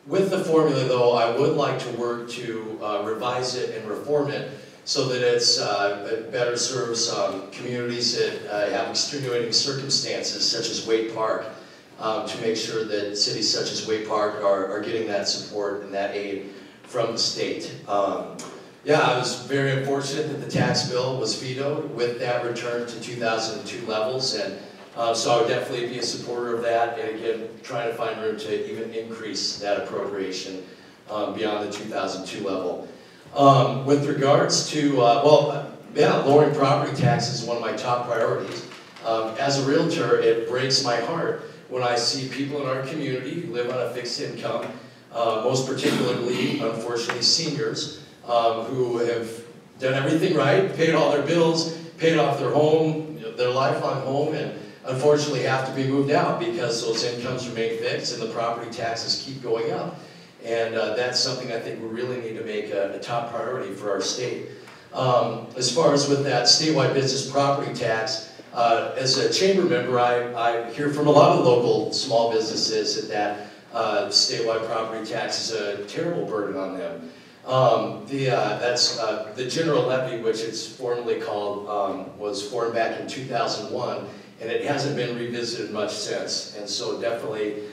With the formula, though, I would like to work to revise it and reform it so that it better serves communities that have extenuating circumstances, such as Wade Park, to make sure that cities such as Wade Park are getting that support and that aid from the state. Yeah, I was very unfortunate that the tax bill was vetoed with that return to 2002 levels, and so I would definitely be a supporter of that, and again, trying to find room to even increase that appropriation beyond the 2002 level. With regards to, lowering property taxes is one of my top priorities. As a realtor, it breaks my heart when I see people in our community who live on a fixed income, most particularly, unfortunately, seniors, who have done everything right, paid all their bills, paid off their home, their lifelong home, and unfortunately have to be moved out because those incomes remain fixed and the property taxes keep going up. And that's something I think we really need to make a top priority for our state. As far as with that statewide business property tax, as a chamber member, I hear from a lot of local small businesses that statewide property tax is a terrible burden on them. The general levy, which it's formally called, was formed back in 2001, and it hasn't been revisited much since. And so definitely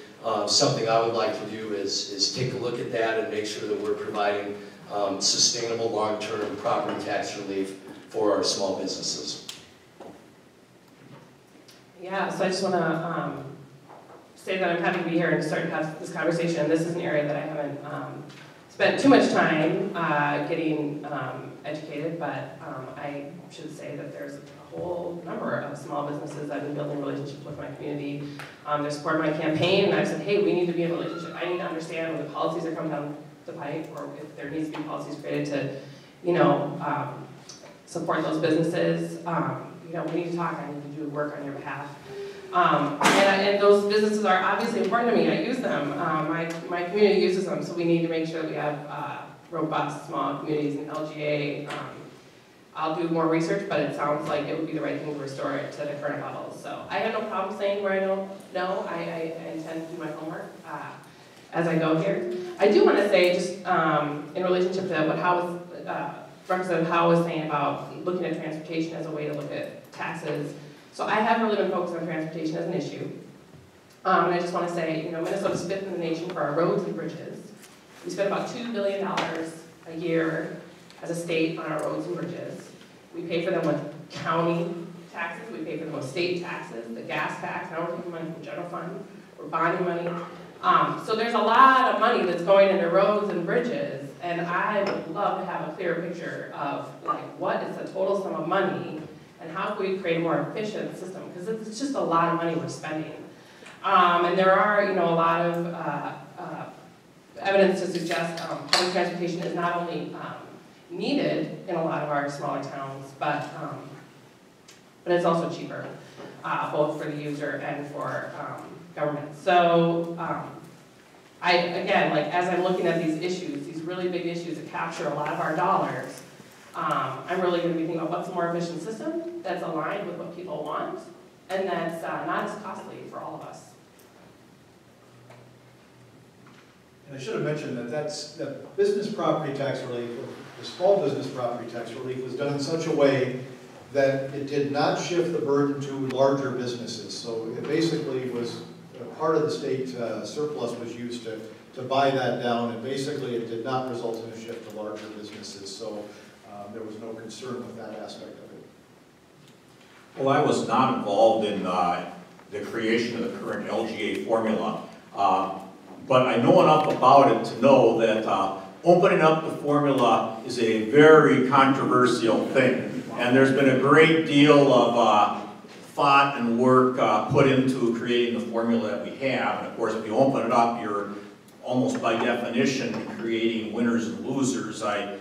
something I would like to do is take a look at that and make sure that we're providing sustainable long-term property tax relief for our small businesses. Yeah, so I just want to say that I'm happy to be here and start to have this conversation. This is an area that I haven't spent too much time getting educated, but I should say that there's a whole number of small businesses I've been building relationships with my community. They support my campaign, and I've said, hey, we need to be in a relationship. I need to understand when the policies are coming down the pipe, or if there needs to be policies created to, support those businesses. We need to talk. I need to do work on your behalf. And those businesses are obviously important to me. I use them. My community uses them, so we need to make sure that we have robust small communities in LGA. I'll do more research, but it sounds like it would be the right thing to restore it to the current levels. So I have no problem saying where I don't know. I intend to do my homework as I go here. I do want to say, just in relationship to what Representative Howe was saying about looking at transportation as a way to look at taxes. So I have really been focused on transportation as an issue. And I just want to say, Minnesota's 5th in the nation for our roads and bridges. We spend about $2 billion a year as a state on our roads and bridges. We pay for them with county taxes, we pay for them with state taxes, the gas tax, now we're taking money from general fund, we're bonding money. So there's a lot of money that's going into roads and bridges, and I would love to have a clearer picture of what is the total sum of money and how can we create a more efficient system, because it's just a lot of money we're spending. And there are, a lot of evidence to suggest public transportation is not only needed in a lot of our smaller towns, but it's also cheaper, both for the user and for government. So again, as I'm looking at these issues, these really big issues that capture a lot of our dollars, I'm really going to be thinking about what's a more efficient system that's aligned with what people want, and that's not as costly for all of us. And I should have mentioned that business property tax relief, the small business property tax relief, was done in such a way that it did not shift the burden to larger businesses. So it basically was part of the state surplus was used to buy that down, and basically it did not result in a shift to larger businesses. So there was no concern with that aspect of it. Well, I was not involved in the creation of the current LGA formula, but I know enough about it to know that opening up the formula is a very controversial thing, and there's been a great deal of thought and work put into creating the formula that we have. And of course, if you open it up, you're almost by definition creating winners and losers. I'm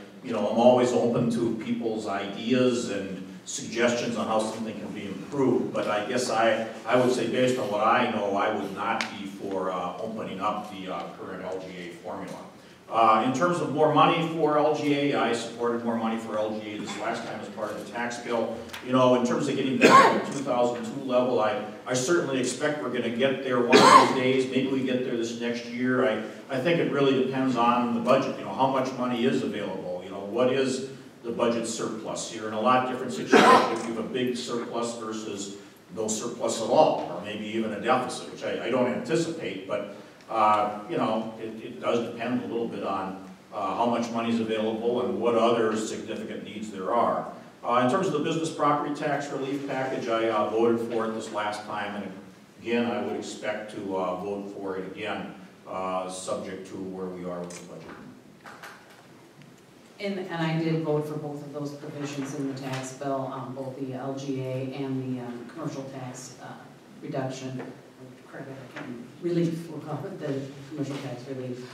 always open to people's ideas and suggestions on how something can be improved, but I guess I would say, based on what I know, I would not be for opening up the current LGA formula. In terms of more money for LGA, I supported more money for LGA this last time as part of the tax bill. You know, in terms of getting back to the 2002 level, I certainly expect we're going to get there one of these days. Maybe we get there this next year. I think it really depends on the budget. You know, how much money is available. You know, what is the budget surplus? You're in a lot different situation if you have a big surplus versus no surplus at all, or maybe even a deficit, which I don't anticipate, but you know, it does depend a little bit on how much money is available and what other significant needs there are. In terms of the business property tax relief package, I voted for it this last time, and again, I would expect to vote for it again, subject to where we are with the budget. And I did vote for both of those provisions in the tax bill, both the LGA and the commercial tax reduction, credit, relief, we'll call it the commercial tax relief.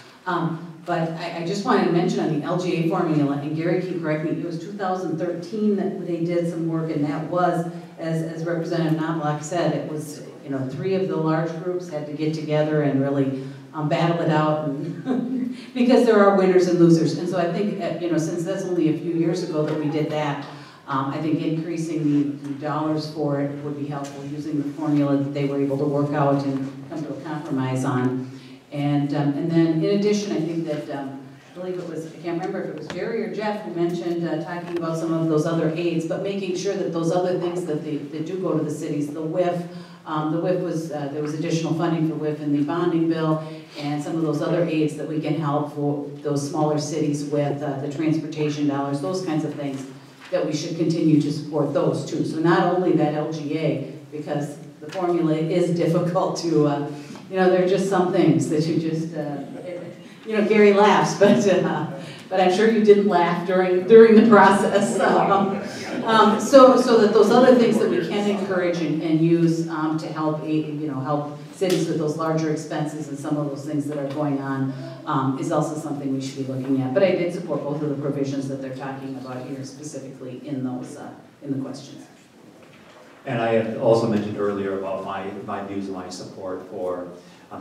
But I just wanted to mention on the LGA formula, and Gary can correct me, it was 2013 that they did some work, and that was, as Representative Knoblach said, it was, you know, 3 of the large groups had to get together and really battle it out, and because there are winners and losers. And so I think, you know, since that's only a few years ago that we did that, I think increasing the dollars for it would be helpful, using the formula that they were able to work out and come to a compromise on. And then in addition, I think that, I believe it was, I can't remember if it was Jerry or Jeff who mentioned talking about some of those other aids, but making sure that those other things that do go to the cities, the WIF was, there was additional funding for WIF in the bonding bill, and some of those other aids that we can help for those smaller cities with the transportation dollars, those kinds of things, that we should continue to support those too. So not only that LGA, because the formula is difficult to, you know, there are just some things that you just, you know, Gary laughs, but I'm sure you didn't laugh during the process. So that those other things that we can encourage and use to help, you know, help cities with those larger expenses and some of those things that are going on is also something we should be looking at. But I did support both of the provisions that they're talking about here specifically in those in the questions. And I had also mentioned earlier about my views and my support for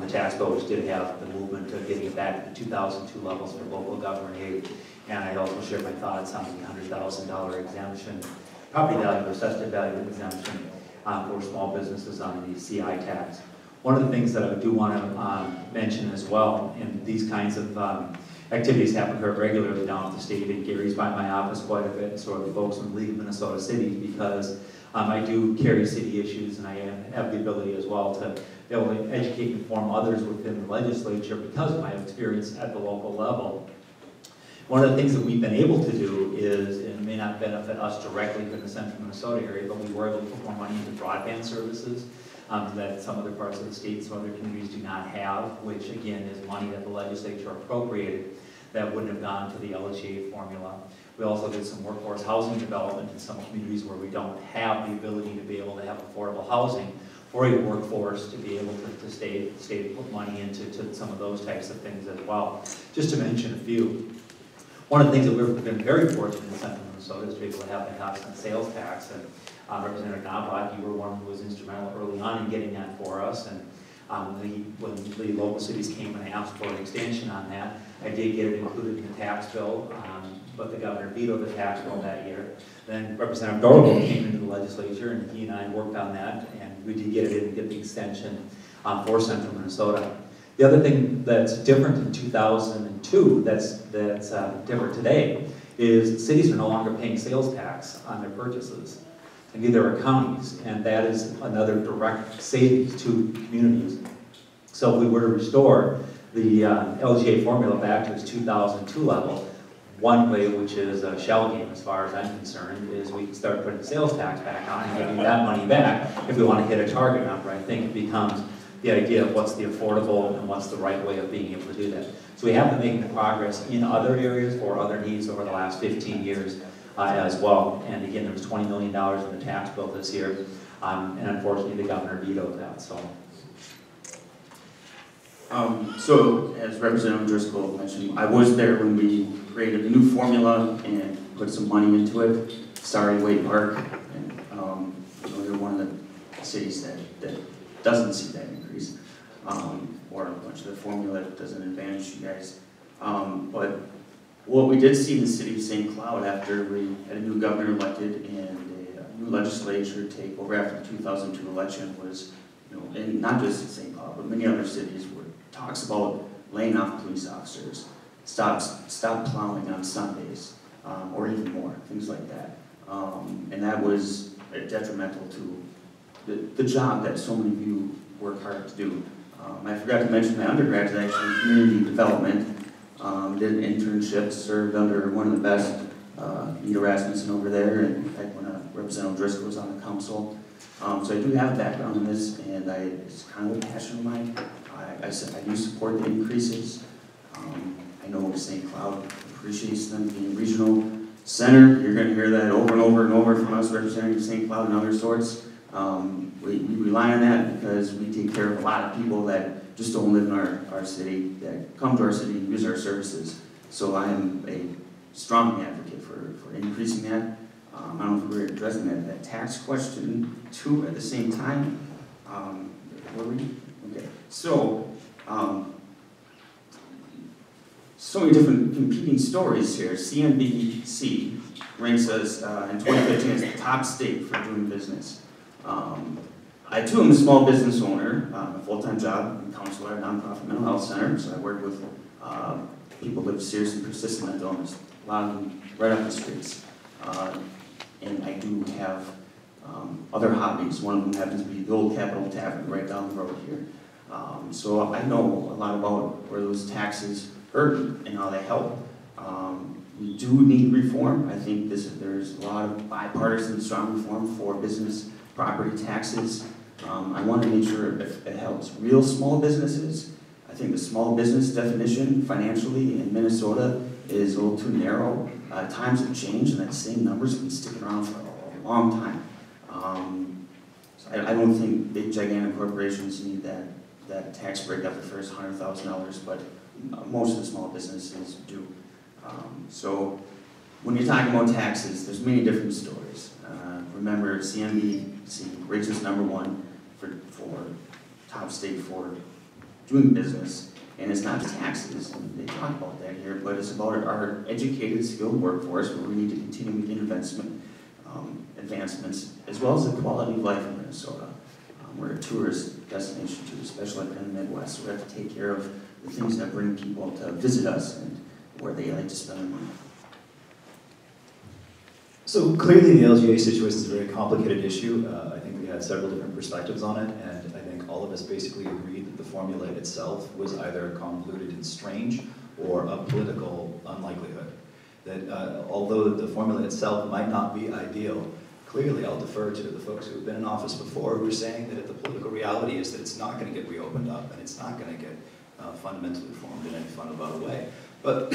the tax bill, which did have the movement of getting it back to the 2002 levels for local government aid. And I also shared my thoughts on the $100,000 exemption, property value, assessed value exemption for small businesses on the CI tax. One of the things that I do want to mention as well, and these kinds of activities happen very regularly down at the state, and Gary's by my office quite a bit, and so are the folks from the League of Minnesota Cities, because I do carry city issues, and I have the ability as well to be able to educate and inform others within the legislature because of my experience at the local level. One of the things that we've been able to do is, and it may not benefit us directly in the central Minnesota area, but we were able to put more money into broadband services that some other parts of the state, some other communities do not have, which again is money that the legislature appropriated that wouldn't have gone to the LGA formula. We also did some workforce housing development in some communities where we don't have the ability to be able to have affordable housing for a workforce to be able to stay to put money into some of those types of things as well. Just to mention a few. One of the things that we've been very fortunate in central Minnesota is to be able to have the constant sales tax, and Representative Knoblach, you were one who was instrumental early on in getting that for us, and when the local cities came and asked for an extension on that, I did get it included in the tax bill, but the governor vetoed the tax bill that year. Then Representative Dorval came into the legislature, and he and I worked on that, and we did get it in and get the extension for central Minnesota. The other thing that's different in 2002, that's different today, is cities are no longer paying sales tax on their purchases, and neither are counties, and that is another direct savings to communities. So if we were to restore the LGA formula back to its 2002 level, one way, which is a shell game as far as I'm concerned, is we can start putting sales tax back on and getting that money back if we want to hit a target number. I think it becomes the idea of what's the affordable and what's the right way of being able to do that. So we have been making progress in other areas for other needs over the last 15 years as well. And again, there was $20 million in the tax bill this year, and unfortunately the governor vetoed that. So as Representative Driscoll mentioned, I was there when we created a new formula and put some money into it. Sorry, Wade Park, and you're one of the cities that doesn't see that increase, or much of the formula doesn't advantage you guys. But what we did see in the city of St. Cloud after we had a new governor elected and a new legislature take over after the 2002 election was, and not just in St. Cloud, but many other cities where it talks about laying off police officers, stop plowing on Sundays, or even more, things like that. And that was detrimental to the job that so many of you work hard to do. I forgot to mention my undergrad is actually in community development. Did an internship, served under one of the best, Nita Rasmussen over there, and in fact when Representative Driscoll was on the council. So I do have a background in this, and it's kind of a passion of mine. I do support the increases. I know St. Cloud appreciates them being regional center. You're going to hear that over and over and over from us representing St. Cloud and other sorts. We rely on that because we take care of a lot of people that just don't live in our city, that come to our city and use our services. So I am a strong advocate for increasing that. I don't know if we're addressing that tax question too at the same time. Were we? Okay. So, so many different competing stories here. CNBC ranks us in 2015 as the top state for doing business. I too am a small business owner, a full-time job, I'm a counselor at a nonprofit mental health center, so I work with people with serious and persistent mental illness, a lot of them right off the streets. And I do have other hobbies. One of them happens to be the old Capitol Tavern right down the road here. So I know a lot about where those taxes hurt and how they help. We do need reform. I think there's a lot of bipartisan strong reform for business property taxes. I want to make sure it helps real small businesses. I think the small business definition financially in Minnesota is a little too narrow. Times have changed, and that same number's been sticking around for a long time. So I don't think big, gigantic corporations need that tax break up the first $100,000, but most of the small businesses do. So when you're talking about taxes, there's many different stories. Remember, CNBC rates us #1 for top state for doing business. And it's not taxes, and they talk about that here, but it's about our educated, skilled workforce where we need to continue making advancements, as well as the quality of life in Minnesota. We're a tourist destination too, especially in the Midwest. So we have to take care of the things that bring people to visit us and where they like to spend their money. So clearly the LGA situation is a very complicated issue. I think we had several different perspectives on it, and I think all of us basically agreed that the formula itself was either convoluted and strange or a political unlikelihood. That although the formula itself might not be ideal, clearly I'll defer to the folks who have been in office before who are saying that the political reality is that it's not going to get reopened up and it's not going to get fundamentally reformed in any fundamental way. But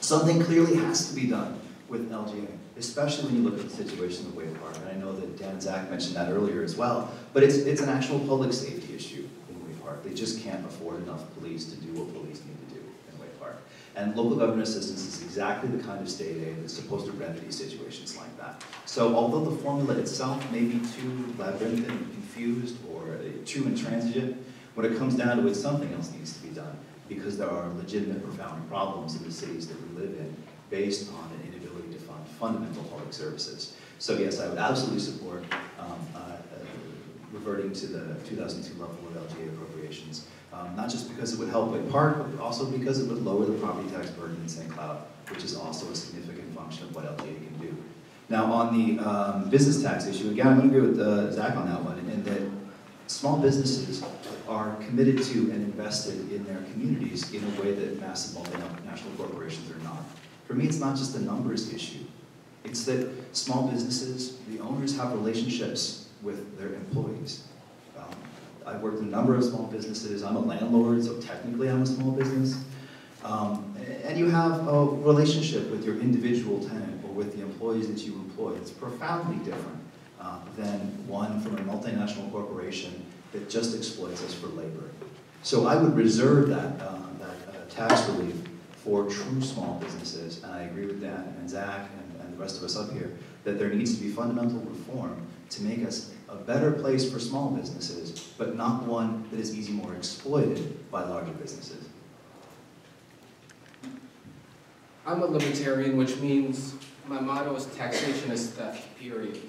something clearly has to be done with LGA, especially when you look at the situation in the Wade Park. And I know that Dan and Zach mentioned that earlier as well, but it's an actual public safety issue in Wade Park. They just can't afford enough police to do what police need to do in Wade Park. And local government assistance is exactly the kind of state aid that's supposed to remedy situations like that. So although the formula itself may be too labyrinthine and confused or too intransigent, when it comes down to it, something else needs to be done because there are legitimate, profound problems in the cities that we live in based on an inability to fund fundamental public services. So yes, I would absolutely support reverting to the 2002 level of LGA appropriations, not just because it would help Wade Park, but also because it would lower the property tax burden in St. Cloud, which is also a significant function of what LGA can do. Now on the business tax issue, again, I'm going to agree with Zach on that one, in that small businesses are committed to and invested in their communities in a way that massive multinational corporations are not. For me, it's not just a numbers issue. It's that small businesses, the owners have relationships with their employees. I've worked in a number of small businesses. I'm a landlord, so technically I'm a small business. And you have a relationship with your individual tenant or with the employees that you employ. It's profoundly different than one from a multinational corporation that just exploits us for labor. So I would reserve that tax relief for true small businesses, and I agree with Dan and Zach and the rest of us up here, that there needs to be fundamental reform to make us a better place for small businesses, but not one that is more exploited by larger businesses. I'm a libertarian, which means my motto is taxation is theft, period.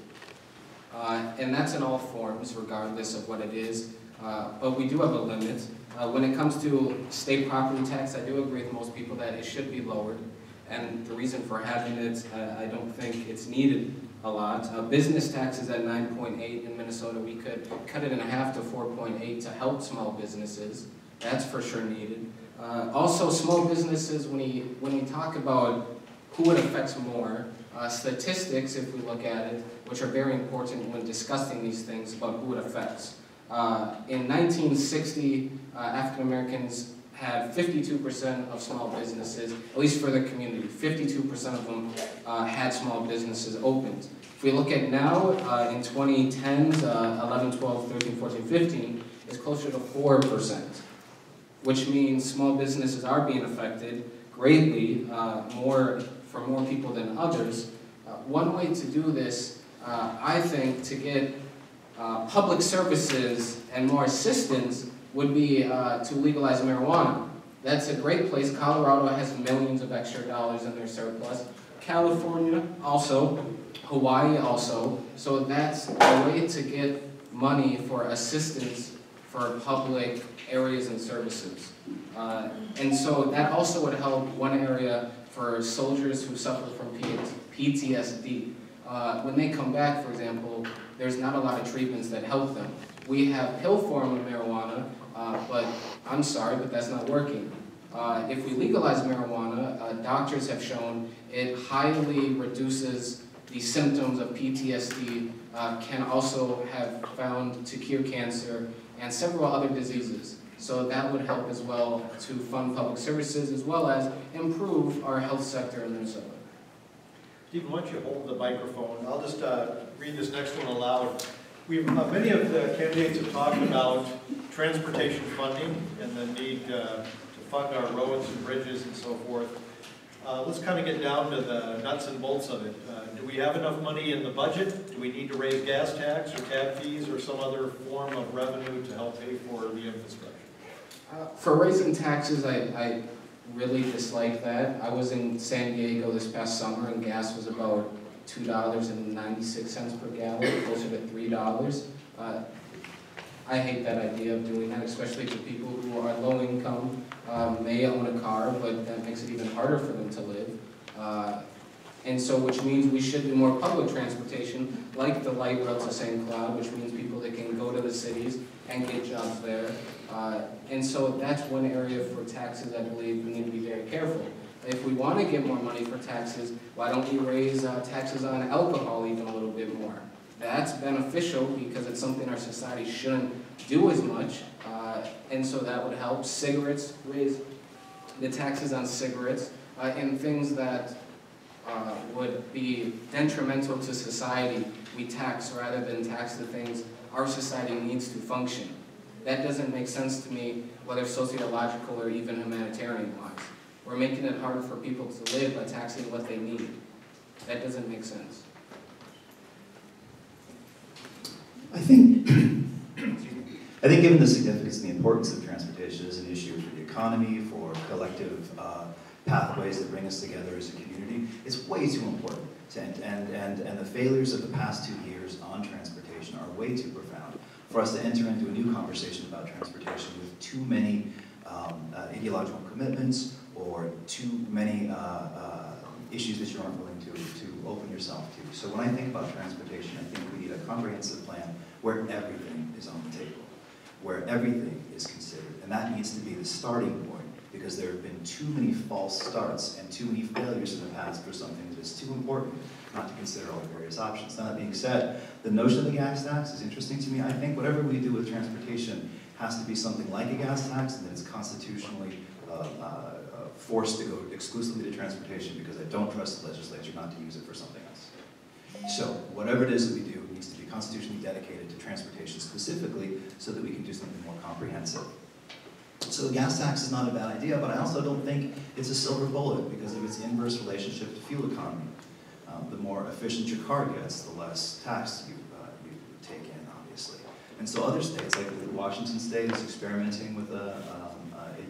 And that's in all forms, regardless of what it is. But we do have a limit. When it comes to state property tax, I do agree with most people that it should be lowered. And the reason for having it, I don't think it's needed a lot. Business tax is at 9.8 in Minnesota. We could cut it in half to 4.8 to help small businesses. That's for sure needed. Also, small businesses, when we talk about who it affects more, statistics, if we look at it, which are very important when discussing these things about who it affects. In 1960, African Americans had 52% of small businesses, at least for the community. 52% of them had small businesses opened. If we look at now, in 2010s, 11, 12, 13, 14, 15, it's closer to 4%, which means small businesses are being affected greatly, for more people than others. One way to do this, I think, to get public services and more assistance would be to legalize marijuana. That's a great place. Colorado has millions of extra dollars in their surplus. California also. Hawaii also. So that's a way to get money for assistance for public areas and services. And so that also would help one area for soldiers who suffer from PTSD. When they come back, for example, there's not a lot of treatments that help them. We have pill form of marijuana, but I'm sorry, but that's not working. If we legalize marijuana, doctors have shown it highly reduces the symptoms of PTSD, can also have found to cure cancer and several other diseases. So that would help as well to fund public services as well as improve our health sector in Minnesota. Stephen, why don't you hold the microphone? I'll just read this next one aloud. Many of the candidates have talked about transportation funding and the need to fund our roads and bridges and so forth. Let's kind of get down to the nuts and bolts of it. Do we have enough money in the budget? Do we need to raise gas tax or tab fees or some other form of revenue to help pay for the infrastructure? For raising taxes, I really dislike that. I was in San Diego this past summer and gas was about $2.96 per gallon, closer to $3. I hate that idea of doing that, especially for people who are low income, may own a car, but that makes it even harder for them to live. And so, which means we should do more public transportation, like the light rail to St. Cloud, which means people that can go to the cities and get jobs there. And so that's one area for taxes I believe we need to be very careful. If we want to get more money for taxes, why don't we raise taxes on alcohol even a little bit more? That's beneficial because it's something our society shouldn't do as much. And so that would help. Cigarettes, raise the taxes on cigarettes, and things that would be detrimental to society, we tax rather than tax the things our society needs to function. That doesn't make sense to me, whether sociological or even humanitarian-wise. We're making it harder for people to live by taxing what they need. That doesn't make sense. I think given the significance and the importance of transportation as an issue for the economy, for collective pathways that bring us together as a community, it's way too important. And the failures of the past 2 years on transportation are way too profound for us to enter into a new conversation about transportation with too many ideological commitments or too many issues that you aren't willing to open yourself to. So when I think about transportation, I think we need a comprehensive plan where everything is on the table, where everything is considered. And that needs to be the starting point, because there have been too many false starts and too many failures in the past for something that is too important not to consider all the various options. Now, that being said, the notion of the gas tax is interesting to me. I think whatever we do with transportation has to be something like a gas tax, and that it's constitutionally forced to go exclusively to transportation, because I don't trust the legislature not to use it for something else. So whatever it is that we do needs to be constitutionally dedicated to transportation specifically, so that we can do something more comprehensive. So the gas tax is not a bad idea, but I also don't think it's a silver bullet because of its inverse relationship to fuel economy. The more efficient your car gets, the less tax you take in, obviously. And so other states, like Washington State, is experimenting with a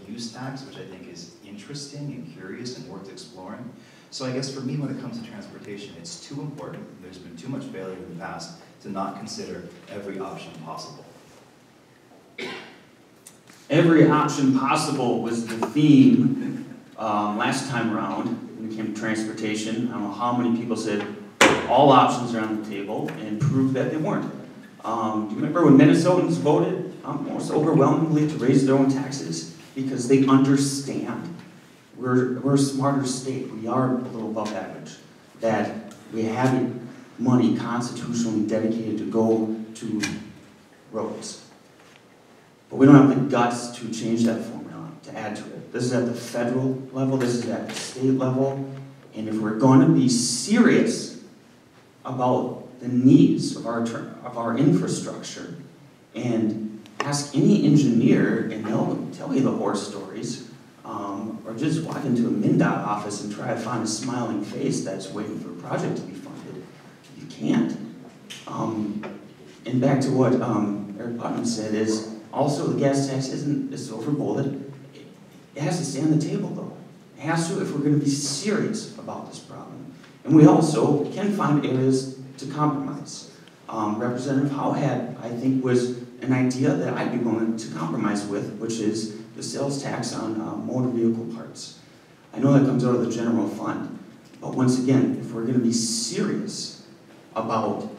use tax, which I think is interesting. interesting and curious and worth exploring. So I guess for me, when it comes to transportation, it's too important. There's been too much failure in the past to not consider every option possible. Every option possible was the theme last time around when it came to transportation. I don't know how many people said all options are on the table and proved that they weren't. Do you remember when Minnesotans voted almost overwhelmingly to raise their own taxes? Because they understand we're a smarter state. We are a little above average. That we have money constitutionally dedicated to go to roads. But we don't have the guts to change that formula, to add to it. This is at the federal level, this is at the state level, and if we're going to be serious about the needs of our infrastructure, and ask any engineer, and they'll tell you the horror stories, or just walk into a MnDOT office and try to find a smiling face that's waiting for a project to be funded. You can't. And back to what Eric Putnam said is, also the gas tax isn't a silver bullet. It has to stay on the table though. It has to if we're going to be serious about this problem. And we also can find areas to compromise. Representative Howe had, I think, was an idea that I'd be willing to compromise with, which is the sales tax on motor vehicle parts. I know that comes out of the general fund, but once again, if we're going to be serious about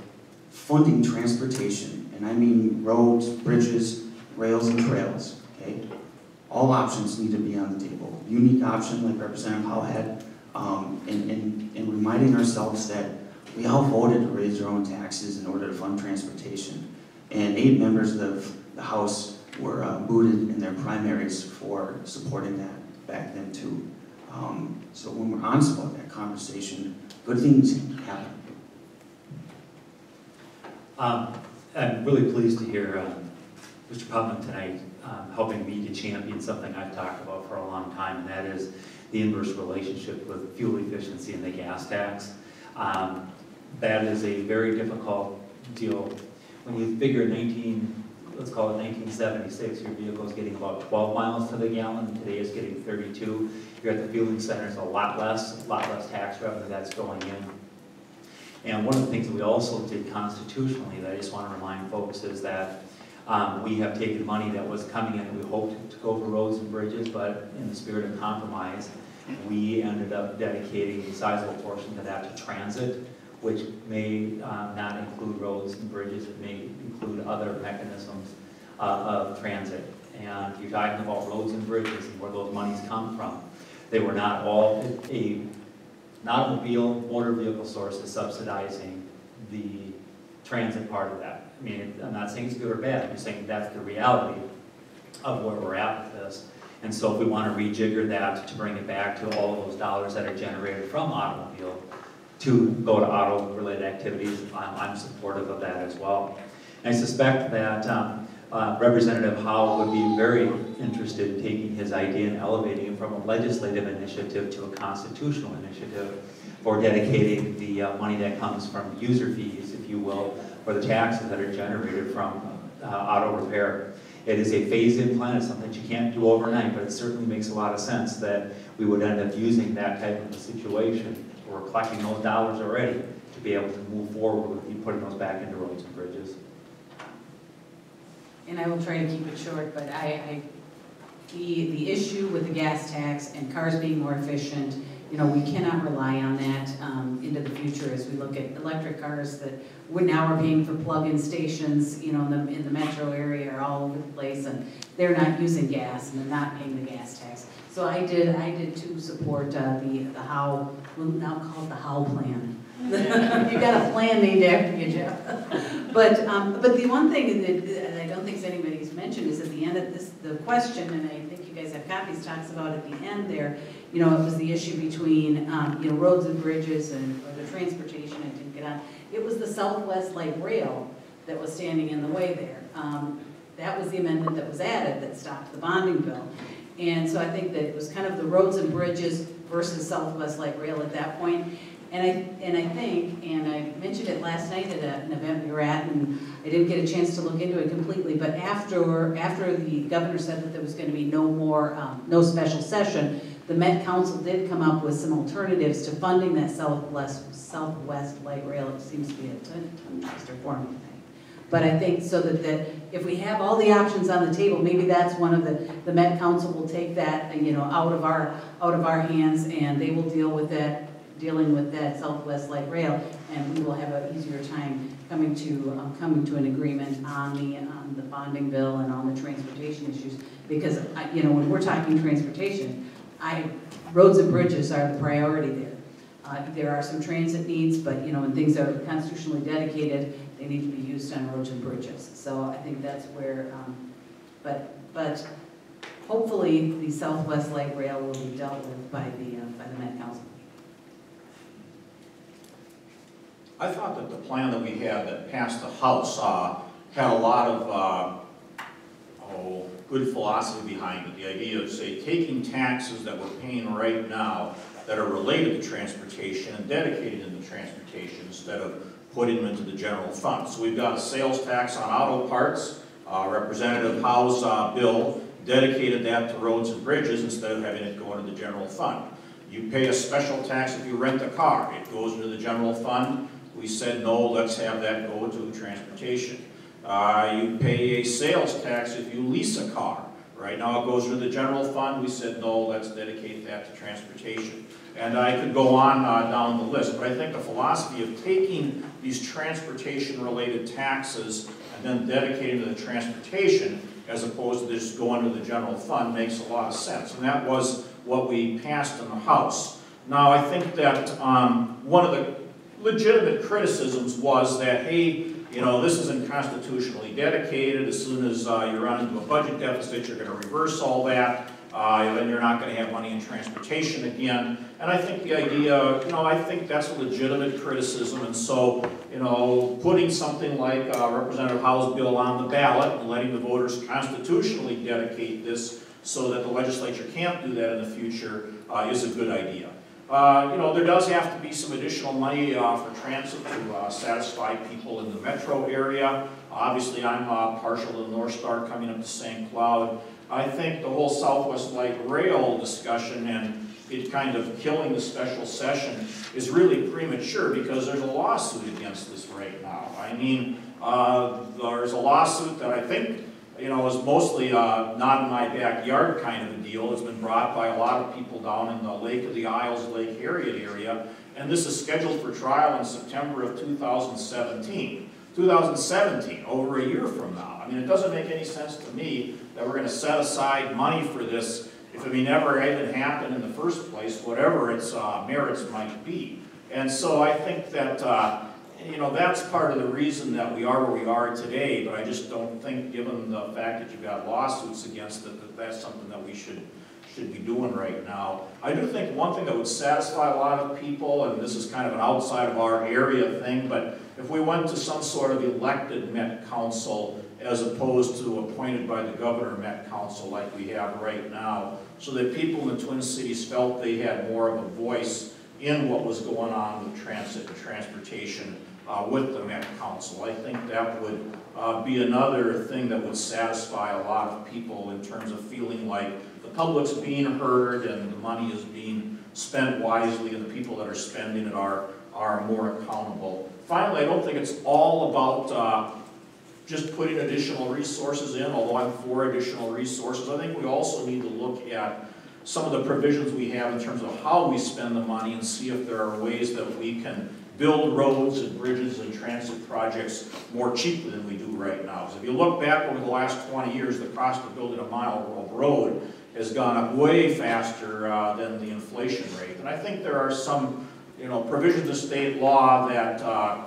funding transportation, and I mean roads, bridges, rails, and trails, okay? All options need to be on the table. Unique option, like Representative Howe had, and reminding ourselves that we all voted to raise our own taxes in order to fund transportation. And 8 members of the House were booted in their primaries for supporting that back then too. So when we're honest about that conversation, good things happen. I'm really pleased to hear Mr. Putnam tonight helping me to champion something I've talked about for a long time, and that is the inverse relationship with fuel efficiency and the gas tax. That is a very difficult deal. When you figure let's call it 1976, your vehicle is getting about 12 miles to the gallon, today it's getting 32. You're at the fueling centers, a lot less tax revenue that's going in. And one of the things that we also did constitutionally that I just want to remind folks is that we have taken money that was coming in and we hoped to go for roads and bridges, but in the spirit of compromise, we ended up dedicating a sizable portion of that to transit, which may not include roads and bridges. It may include other mechanisms of transit. And you're talking about roads and bridges and where those monies come from. They were not all motor vehicle source is subsidizing the transit part of that. I mean, I'm not saying it's good or bad, I'm saying that's the reality of where we're at with this. And so if we want to rejigger that to bring it back to all of those dollars that are generated from automobile to go to auto-related activities, I'm supportive of that as well. And I suspect that Representative Howe would be very interested in taking his idea and elevating it from a legislative initiative to a constitutional initiative for dedicating the money that comes from user fees, if you will, or the taxes that are generated from auto repair. It is a phase-in plan. It's something that you can't do overnight, but it certainly makes a lot of sense that we would end up using that type of a situation. We're collecting those dollars already to be able to move forward with putting those back into roads and bridges. And I will try to keep it short, but the issue with the gas tax and cars being more efficient, you know, we cannot rely on that into the future as we look at electric cars that we now are paying for plug-in stations, you know, in the metro area are all over the place, and they're not using gas and they're not paying the gas tax. So I did too support the Howe, we'll now call it the Howe plan. You got a plan named after you, Jeff. But the one thing that I don't think anybody's mentioned is at the end of this, the question, and I think you guys have copies, talks about at the end there, you know, it was the issue between, you know, roads and bridges and or the transportation, I didn't get on. It was the Southwest Light Rail that was standing in the way there. That was the amendment that was added that stopped the bonding bill. And so I think that it was kind of the roads and bridges versus Southwest Light Rail at that point. And I think, and I mentioned it last night at an event we were at, and I didn't get a chance to look into it completely, but after the governor said that there was going to be no more, no special session, the Met Council did come up with some alternatives to funding that Southwest Light Rail. It seems to be a tongue twister for me. But I think so that if we have all the options on the table, maybe that's one of the Met Council will take that, you know, out of our hands, and they will dealing with that Southwest Light Rail, and we will have an easier time coming to an agreement on the bonding bill and on the transportation issues. Because you know, when we're talking transportation, roads and bridges are the priority there. There are some transit needs, but you know, when things are constitutionally dedicated, they need to be used on roads and bridges. So I think that's where, but hopefully the Southwest Light Rail will be dealt with by the Met Council. I thought that the plan that we had that passed the House had a lot of good philosophy behind it. The idea of, say, taking taxes that we're paying right now that are related to transportation and dedicated into transportation instead of putting them into the general fund. So we've got a sales tax on auto parts. Representative Howe's bill dedicated that to roads and bridges instead of having it go into the general fund. You pay a special tax if you rent a car. It goes into the general fund. We said, no, let's have that go to transportation. You pay a sales tax if you lease a car. Right now it goes to the general fund. We said, no, let's dedicate that to transportation. And I could go on down the list, but I think the philosophy of taking these transportation-related taxes and then dedicating to the transportation as opposed to just going to the general fund makes a lot of sense. And that was what we passed in the House. Now, I think that one of the legitimate criticisms was that, hey, you know, this isn't constitutionally dedicated. As soon as you run into a budget deficit, you're going to reverse all that. Then you're not going to have money in transportation again. And I think the idea, you know, I think that's a legitimate criticism. And so, you know, putting something like Representative Howe's bill on the ballot and letting the voters constitutionally dedicate this so that the legislature can't do that in the future is a good idea. You know, there does have to be some additional money for transit to satisfy people in the metro area. Obviously, I'm partial to the North Star coming up to St. Cloud. I think the whole Southwest Light Rail discussion and it kind of killing the special session is really premature because there's a lawsuit against this right now. I mean, there's a lawsuit that I think, you know, is mostly not in my backyard kind of a deal. It's been brought by a lot of people down in the Lake of the Isles, Lake Harriet area, and this is scheduled for trial in September of 2017. 2017, over a year from now. I mean, it doesn't make any sense to me that we're going to set aside money for this if it may never even happen in the first place, whatever its merits might be. And so I think that, you know, that's part of the reason that we are where we are today, but I just don't think, given the fact that you've got lawsuits against it, that that's something that we should be doing right now. I do think one thing that would satisfy a lot of people, and this is kind of an outside of our area thing, but if we went to some sort of elected Met Council as opposed to appointed by the governor Met Council like we have right now, so that people in the Twin Cities felt they had more of a voice in what was going on with transit and transportation with the Met Council. I think that would be another thing that would satisfy a lot of people in terms of feeling like the public's being heard and the money is being spent wisely and the people that are spending it are more accountable. Finally, I don't think it's all about just putting additional resources in, although I'm for additional resources. I think we also need to look at some of the provisions we have in terms of how we spend the money and see if there are ways that we can build roads and bridges and transit projects more cheaply than we do right now. So if you look back over the last 20 years, the cost of building a mile of road has gone up way faster than the inflation rate. And I think there are some, you know, provisions of state law that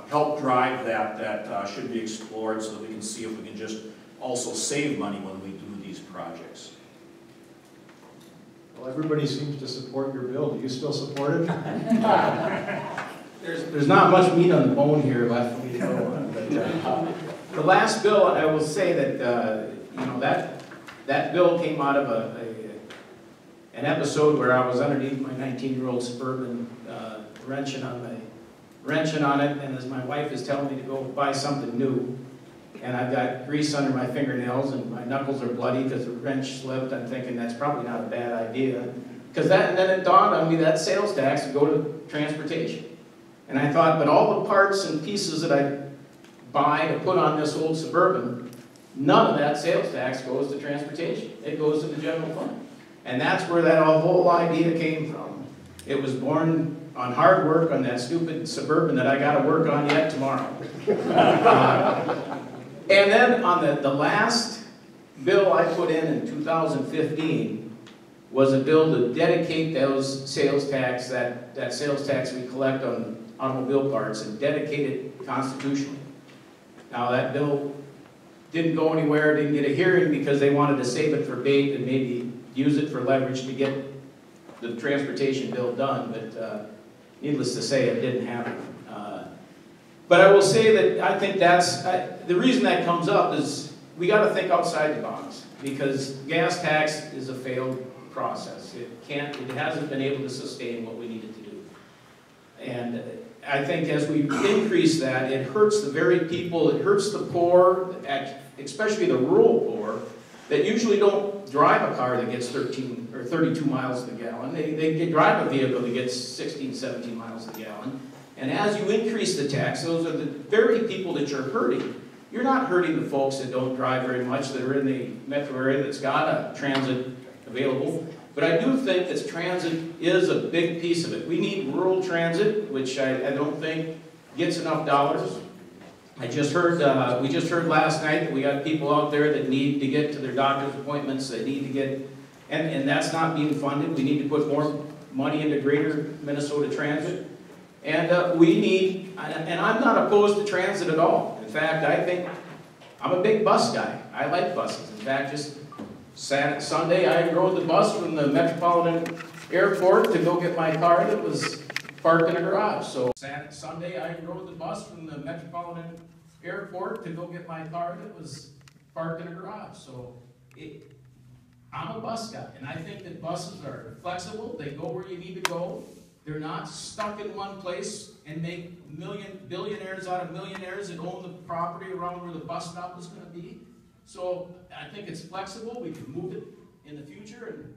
help drive that should be explored so that we can see if we can just also save money when we do these projects. Well, everybody seems to support your bill. Do you still support it? There's not much meat on the bone here left for me to go on. But, the last bill, I will say that you know, that bill came out of an episode where I was underneath my 19-year-old Suburban wrenching on it, and as my wife is telling me to go buy something new, and I've got grease under my fingernails and my knuckles are bloody because the wrench slipped. I'm thinking that's probably not a bad idea. Because then it dawned on me that sales tax would go to transportation. And I thought, but all the parts and pieces that I buy to put on this old Suburban, none of that sales tax goes to transportation. It goes to the general fund. And that's where that whole idea came from. It was born on hard work on that stupid Suburban that I got to work on yet tomorrow. And then on the last bill I put in 2015 was a bill to dedicate those sales tax, that sales tax we collect on automobile parts, and dedicate it constitutionally. Now that bill didn't go anywhere, didn't get a hearing because they wanted to save it for bait and maybe use it for leverage to get the transportation bill done, but needless to say, it didn't happen. But I will say that I think the reason that comes up is we got to think outside the box, because gas tax is a failed process. It hasn't been able to sustain what we needed to do. And I think as we increase that, it hurts the very people, it hurts the poor, especially the rural poor, that usually don't drive a car that gets 13 or 32 miles to the gallon. They drive a vehicle that gets 16, 17 miles to the gallon. And as you increase the tax, those are the very people that you're hurting. You're not hurting the folks that don't drive very much, that are in the metro area that's got a transit available. But I do think that transit is a big piece of it. We need rural transit, which I don't think gets enough dollars. We just heard last night that we got people out there that need to get to their doctor's appointments, they need to get, and that's not being funded. We need to put more money into greater Minnesota transit. And we need, and I'm not opposed to transit at all. In fact, I think, I'm a big bus guy. I like buses. In fact, just Sunday I rode the bus from the Metropolitan Airport to go get my car that was parked in a garage. So Sunday I rode the bus from the Metropolitan Airport to go get my car that was parked in a garage. So I'm a bus guy, and I think that buses are flexible. They go where you need to go. They're not stuck in one place and make billionaires out of millionaires that own the property around where the bus stop is going to be. So I think it's flexible. We can move it in the future, and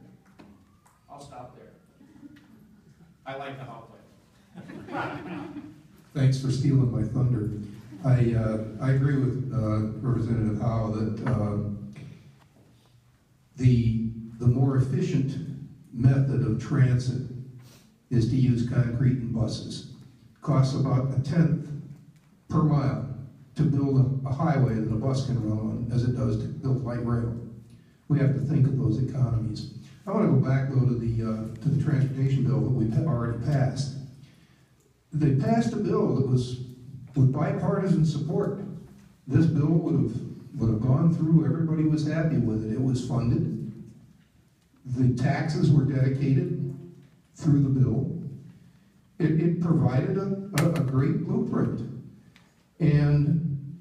I'll stop there. I like the hot plate. Thanks for stealing my thunder. I agree with Representative Howe that the more efficient method of transit is to use concrete and buses. It costs about 1/10 per mile to build a highway that a bus can run on as it does to build light rail. We have to think of those economies. I want to go back though to the transportation bill that we've already passed. They passed a bill that was with bipartisan support. This bill would have gone through. Everybody was happy with it. It was funded. The taxes were dedicated through the bill. It provided a great blueprint. And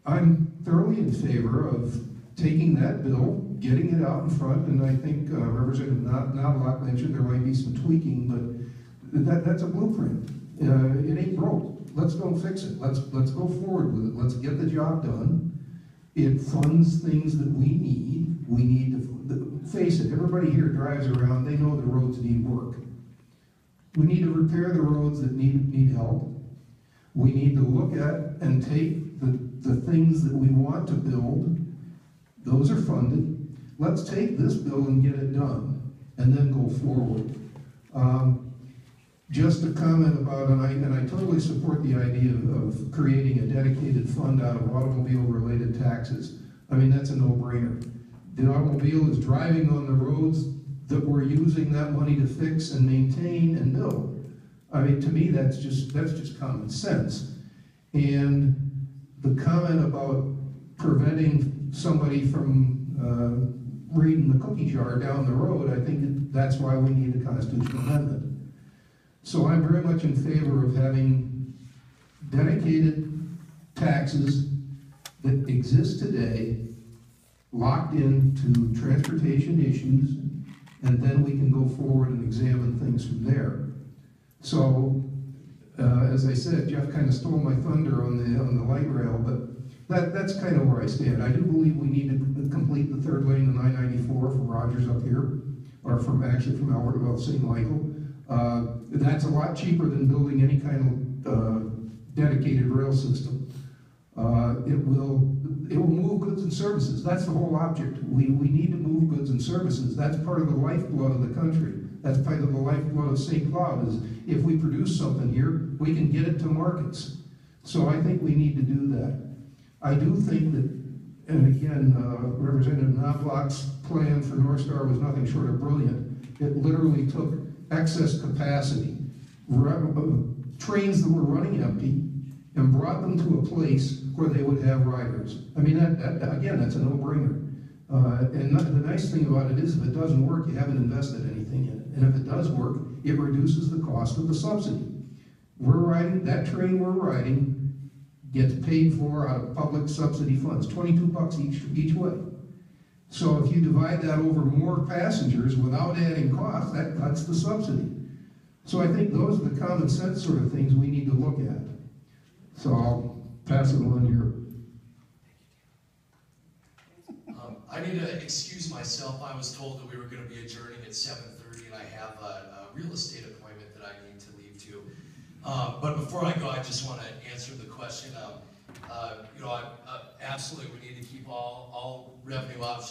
I'm thoroughly in favor of taking that bill, getting it out in front, and I think Representative Knoblach mentioned there might be some tweaking, but that's a blueprint. It ain't broke. Let's go fix it. Let's go forward with it. Let's get the job done. It funds things that we need. We need to face it. Everybody here drives around. They know the roads need work. We need to repair the roads that need help. We need to look at and take the things that we want to build. Those are funded. Let's take this bill and get it done, and then go forward. Just a comment about, and I totally support the idea of creating a dedicated fund out of automobile-related taxes. I mean, that's a no-brainer. The automobile is driving on the roads that we're using that money to fix and maintain and build. I mean, to me, that's just common sense. And the comment about preventing somebody from reading the cookie jar down the road, I think that's why we need a constitutional amendment. So I'm very much in favor of having dedicated taxes that exist today, locked into transportation issues, and then we can go forward and examine things from there. So, as I said, Jeff kind of stole my thunder on the light rail, but that's kind of where I stand. I do believe we need to complete the third lane of 994 for Rogers up here. or actually from Albertville to St. Michael. That's a lot cheaper than building any kind of dedicated rail system. It will move goods and services. That's the whole object. We need to move goods and services. That's part of the lifeblood of the country. That's part of the lifeblood of St. Cloud, is if we produce something here, we can get it to markets. So I think we need to do that. I do think that, and again, Representative Knoblach's plan for North Star was nothing short of brilliant. It literally took excess capacity, trains that were running empty, and brought them to a place where they would have riders. I mean, again, that's a no-brainer. And the nice thing about it is, if it doesn't work, you haven't invested anything in it. And if it does work, it reduces the cost of the subsidy. That train we're riding gets paid for out of public subsidy funds, 22 bucks each way. So if you divide that over more passengers without adding cost, that cuts the subsidy. So I think those are the common sense sort of things we need to look at. So I'll pass it on here. I need to excuse myself. I was told that we were going to be adjourning at 7:30, and I have a real estate appointment that I need to leave to. But before I go, I just want to answer the question. Absolutely, we need to keep all revenue options